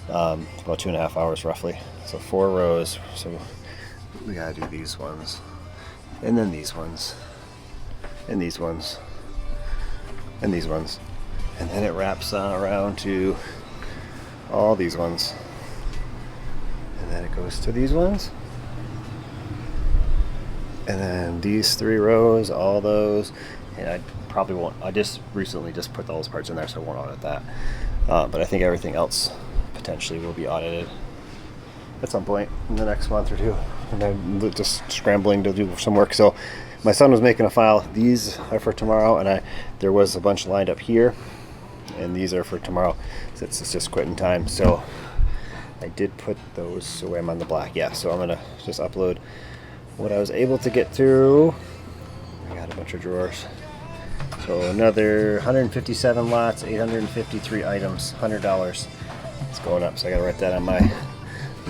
about 2.5 hours roughly. So 4 rows. So we gotta do these ones, and then these ones, and these ones, and these ones, and then it wraps on around to all these ones, and then it goes to these ones, and then these 3 rows, all those, and I probably won't. I just recently put those parts in there, so I won't audit that. But I think everything else potentially will be audited at some point in the next month or two. And I'm just scrambling to do some work. So my son was making a file. These are for tomorrow, and there was a bunch lined up here, and these are for tomorrow. So it's just quitting time. So I did put those away. I'm on the black. Yeah. So I'm gonna just upload what I was able to get through. I got a bunch of drawers. So another 157 lots, 853 items, $100. It's going up, so I gotta write that on my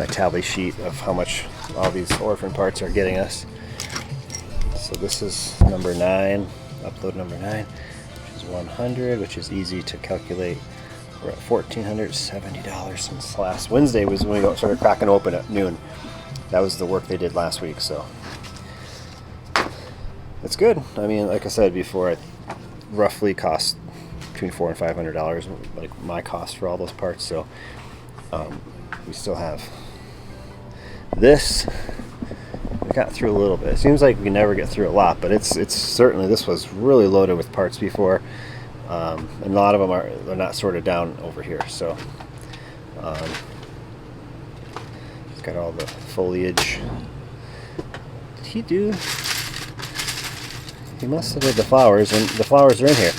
tally sheet of how much all these orphan parts are getting us. So this is number 9, upload number 9, which is 100, which is easy to calculate. We're at $1,470 since last Wednesday was when we started cracking open at noon. That was the work they did last week, so it's good. I mean, like I said before, it roughly cost between $400 and $500, like my cost for all those parts. So we still have this. We got through a little bit. It seems like we never get through a lot, but it's certainly, this was really loaded with parts before, and a lot of them they're not sorted down over here. So it's got all the foliage. Did he do? He must have did the flowers, and the flowers are in here.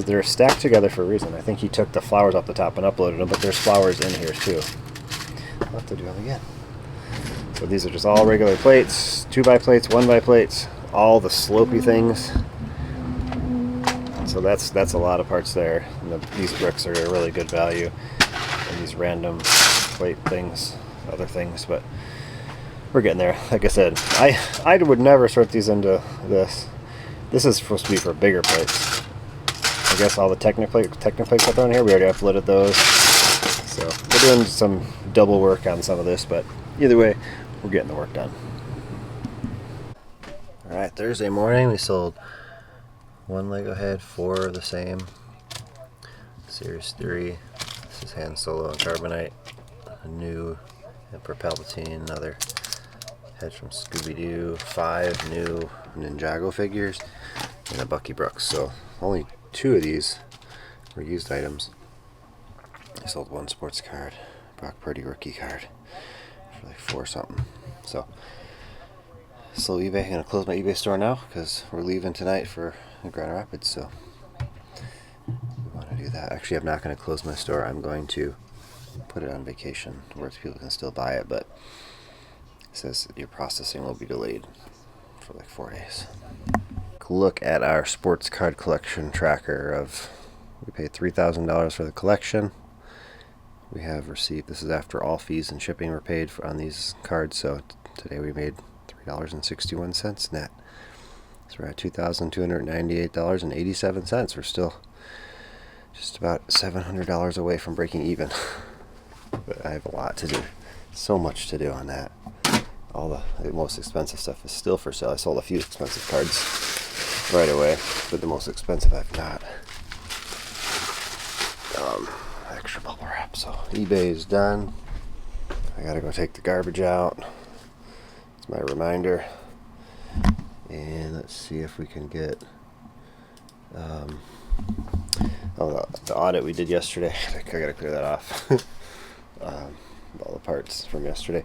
They're stacked together for a reason. I think he took the flowers off the top and uploaded them, but there's flowers in here too. I'll have to do them again. So these are just all regular plates, 2x plates, 1x plates, all the slopey things. So that's a lot of parts there. And these bricks are a really good value. And these random plate things, other things, but we're getting there. Like I said, I would never sort these into this. This is supposed to be for bigger plates. I guess all the Technic plates I throw in here, we already uploaded those. So we're doing some double work on some of this, but either way, we're getting the work done. Alright, Thursday morning we sold 1 Lego head, 4 of the same. Series 3. This is Han Solo and Carbonite. A new and for Palpatine, another Head from Scooby-Doo, 5 new Ninjago figures, and a Bucky Brooks. So only 2 of these were used items. I sold 1 sports card, Brock Purdy rookie card, for like 4 something. So slow eBay. I'm gonna close my eBay store now because we're leaving tonight for Grand Rapids. So we want to do that. Actually, I'm not going to close my store. I'm going to put it on vacation where people can still buy it, but it says your processing will be delayed for like 4 days. Look at our sports card collection tracker of, we paid $3,000 for the collection. We have received, this is after all fees and shipping were paid on these cards, so today we made $3.61 net. So we're at $2,298.87. We're still just about $700 away from breaking even. But I have a lot to do. So much to do on that. All the most expensive stuff is still for sale. I sold a few expensive cards right away, but the most expensive I've not. Extra bubble wrap. So eBay is done. I gotta go take the garbage out. It's my reminder. And let's see if we can get the audit we did yesterday. I gotta clear that off. All the parts from yesterday.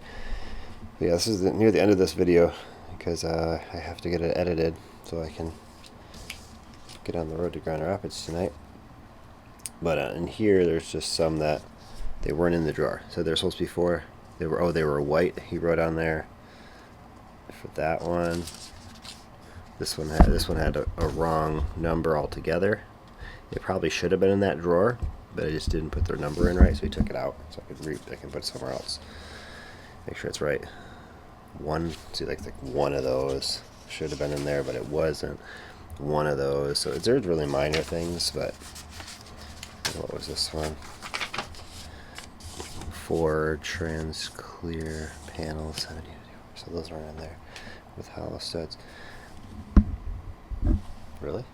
But yeah, this is near the end of this video because I have to get it edited so I can get on the road to Grand Rapids tonight. But in here, there's just some that they weren't in the drawer. So they're supposed to be 4. They were white. He wrote on there for that one. This one had a wrong number altogether. It probably should have been in that drawer, but I just didn't put their number in right, so he took it out. So I can put it somewhere else. Make sure it's right. See, like one of those should have been in there, but it wasn't. One of those. So there's really minor things, but what was this one? 4 trans clear panels, 70. So those weren't in there with hollow studs. Really?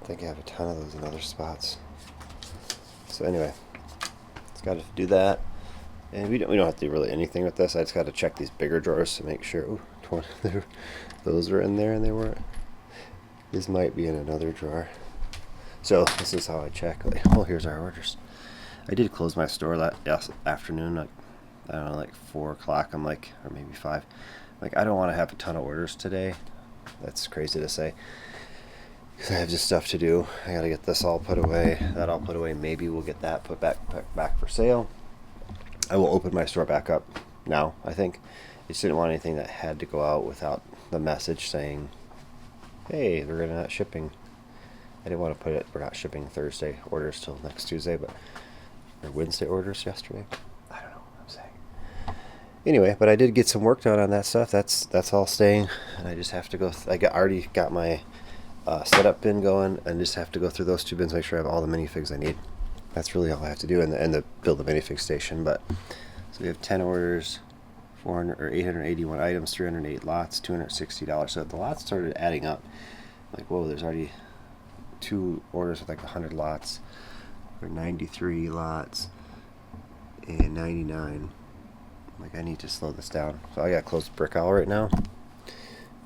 I think I have a ton of those in other spots. So anyway, it's got to do that, and we don't have to do really anything with this. I just got to check these bigger drawers to make sure. Ooh, those were in there and they weren't. This might be in another drawer. So this is how I check. Oh, here's our orders. I did close my store that afternoon. Like, I don't know, like 4 o'clock. I'm like, or maybe 5. Like, I don't want to have a ton of orders today. That's crazy to say. I have just stuff to do. I gotta get this all put away, that all put away. Maybe we'll get that put back for sale. I will open my store back up now, I think. I just didn't want anything that had to go out without the message saying, hey, we're not shipping. I didn't want to put it, we're not shipping Thursday orders till next Tuesday, but or Wednesday orders yesterday. I don't know what I'm saying. Anyway, but I did get some work done on that stuff. That's all staying, and I just have to go. Already got my setup bin going, and just have to go through those 2 bins, make sure I have all the minifigs I need. That's really all I have to do, and the build the minifig station. But so we have 10 orders, 881 items, 308 lots, $260. So the lots started adding up. Like, whoa, there's already 2 orders with like 100 lots, or 93 lots, and 99. Like, I need to slow this down. So I gotta close Brickowl right now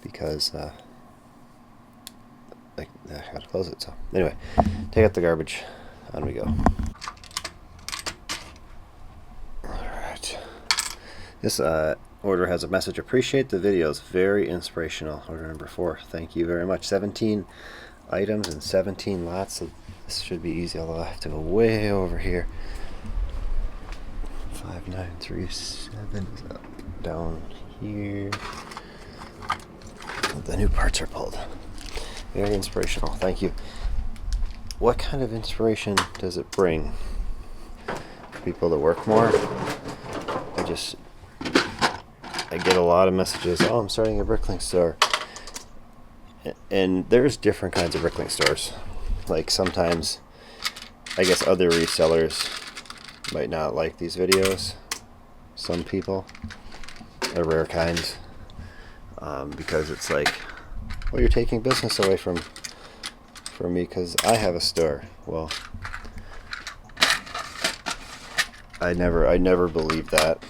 because I gotta close it. So anyway, take out the garbage. On we go. Alright. This order has a message. Appreciate the videos. Very inspirational. Order number 4. Thank you very much. 17 items and 17 lots. So this should be easy, although I have to go way over here. 5937 is up, down here. The new parts are pulled. Very inspirational. Thank you. What kind of inspiration does it bring? People to work more? I get a lot of messages. Oh, I'm starting a Bricklink store. And there's different kinds of Bricklink stores. Like, sometimes, I guess other resellers might not like these videos. Some people, a rare kind, because it's like, well, you're taking business away from me because I have a store. Well, I never believed that.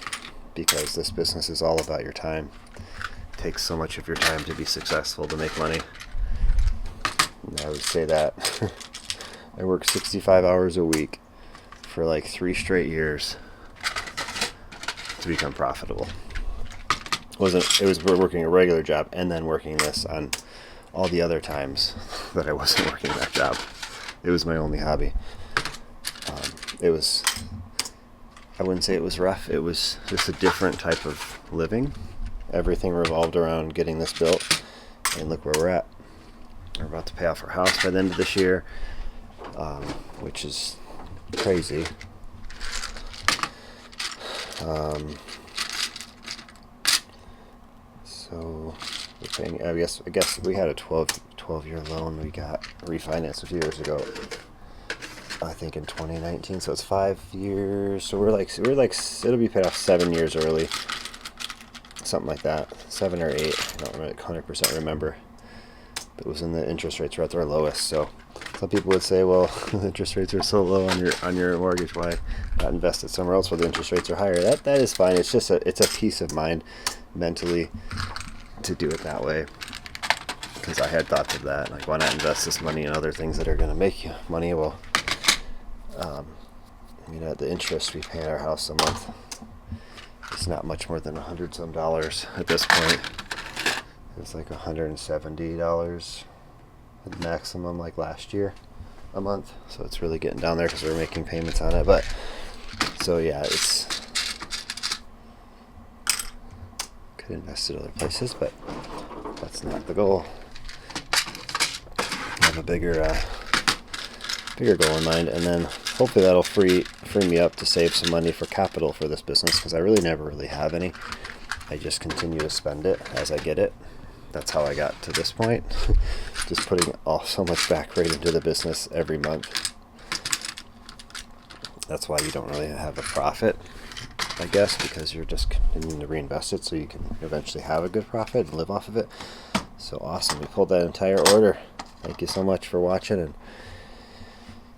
because this business is all about your time. It takes so much of your time to be successful, to make money. And I would say that I worked 65 hours a week for like 3 straight years to become profitable. It was working a regular job and then working this on all the other times that I wasn't working that job. It was my only hobby. I wouldn't say it was rough. It was just a different type of living. Everything revolved around getting this built, and look where we're at. We're about to pay off our house by the end of this year, which is crazy. So we're paying. I guess we had a 12-year loan we got refinanced a few years ago. I think in 2019, so it's 5 years. So we're like it'll be paid off 7 years early, something like that, 7 or 8. I don't really 100% remember. But it was when the interest rates were at their lowest. So some people would say, well, the interest rates are so low on your mortgage, why not invest it somewhere else where the interest rates are higher? That is fine. It's just it's a peace of mind mentally to do it that way. Because I had thoughts of that, like, why not invest this money in other things that are going to make you money? Well, the interest we pay in our house a month, it's not much more than $100 some at this point. It's like $170 maximum, like last year, a month. So it's really getting down there because we're making payments on it. But so yeah, it's could invest in other places, but that's not the goal. I have a bigger goal in mind, and then hopefully that'll free me up to save some money for capital for this business, because I never really have any. I just continue to spend it as I get it. That's how I got to this point. Just putting so much back right into the business every month. That's why you don't really have a profit, I guess, because you're just continuing to reinvest it so you can eventually have a good profit and live off of it. So awesome. We pulled that entire order. Thank you so much for watching, and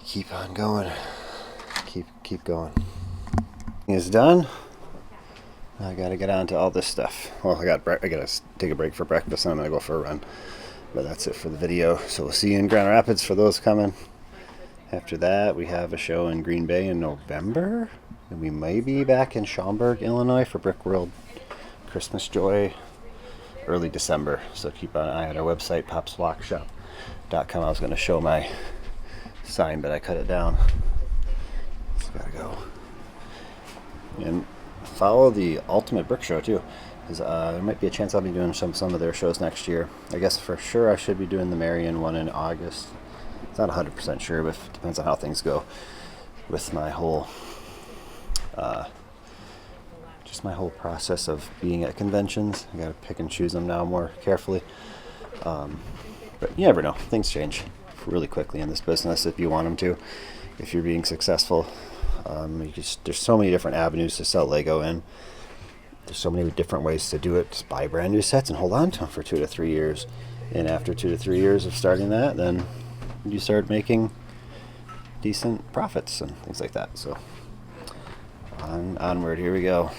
keep on going. Keep going. It's done. I gotta get on to all this stuff. Well, I gotta take a break for breakfast, and I'm gonna go for a run. But that's it for the video. So we'll see you in Grand Rapids for those coming. After that, we have a show in Green Bay in November, and we may be back in Schaumburg, Illinois for Brickworld Christmas Joy early December. So keep an eye on our website, popswalkshop.com. I was gonna show my sign, but I cut it down. Just gotta go. And follow the Ultimate Brick Show too, because there might be a chance I'll be doing some of their shows next year. I guess for sure I should be doing the Marion one in August. It's not 100% sure, but it depends on how things go with my whole just my whole process of being at conventions. I gotta pick and choose them now more carefully. But you never know, things change really quickly in this business if you want them to. If you're being successful, there's so many different avenues to sell Lego in. There's so many different ways to do it. Just buy brand new sets and hold on to them for 2 to 3 years. And after 2 to 3 years of starting that, then you start making decent profits and things like that. So onward, here we go.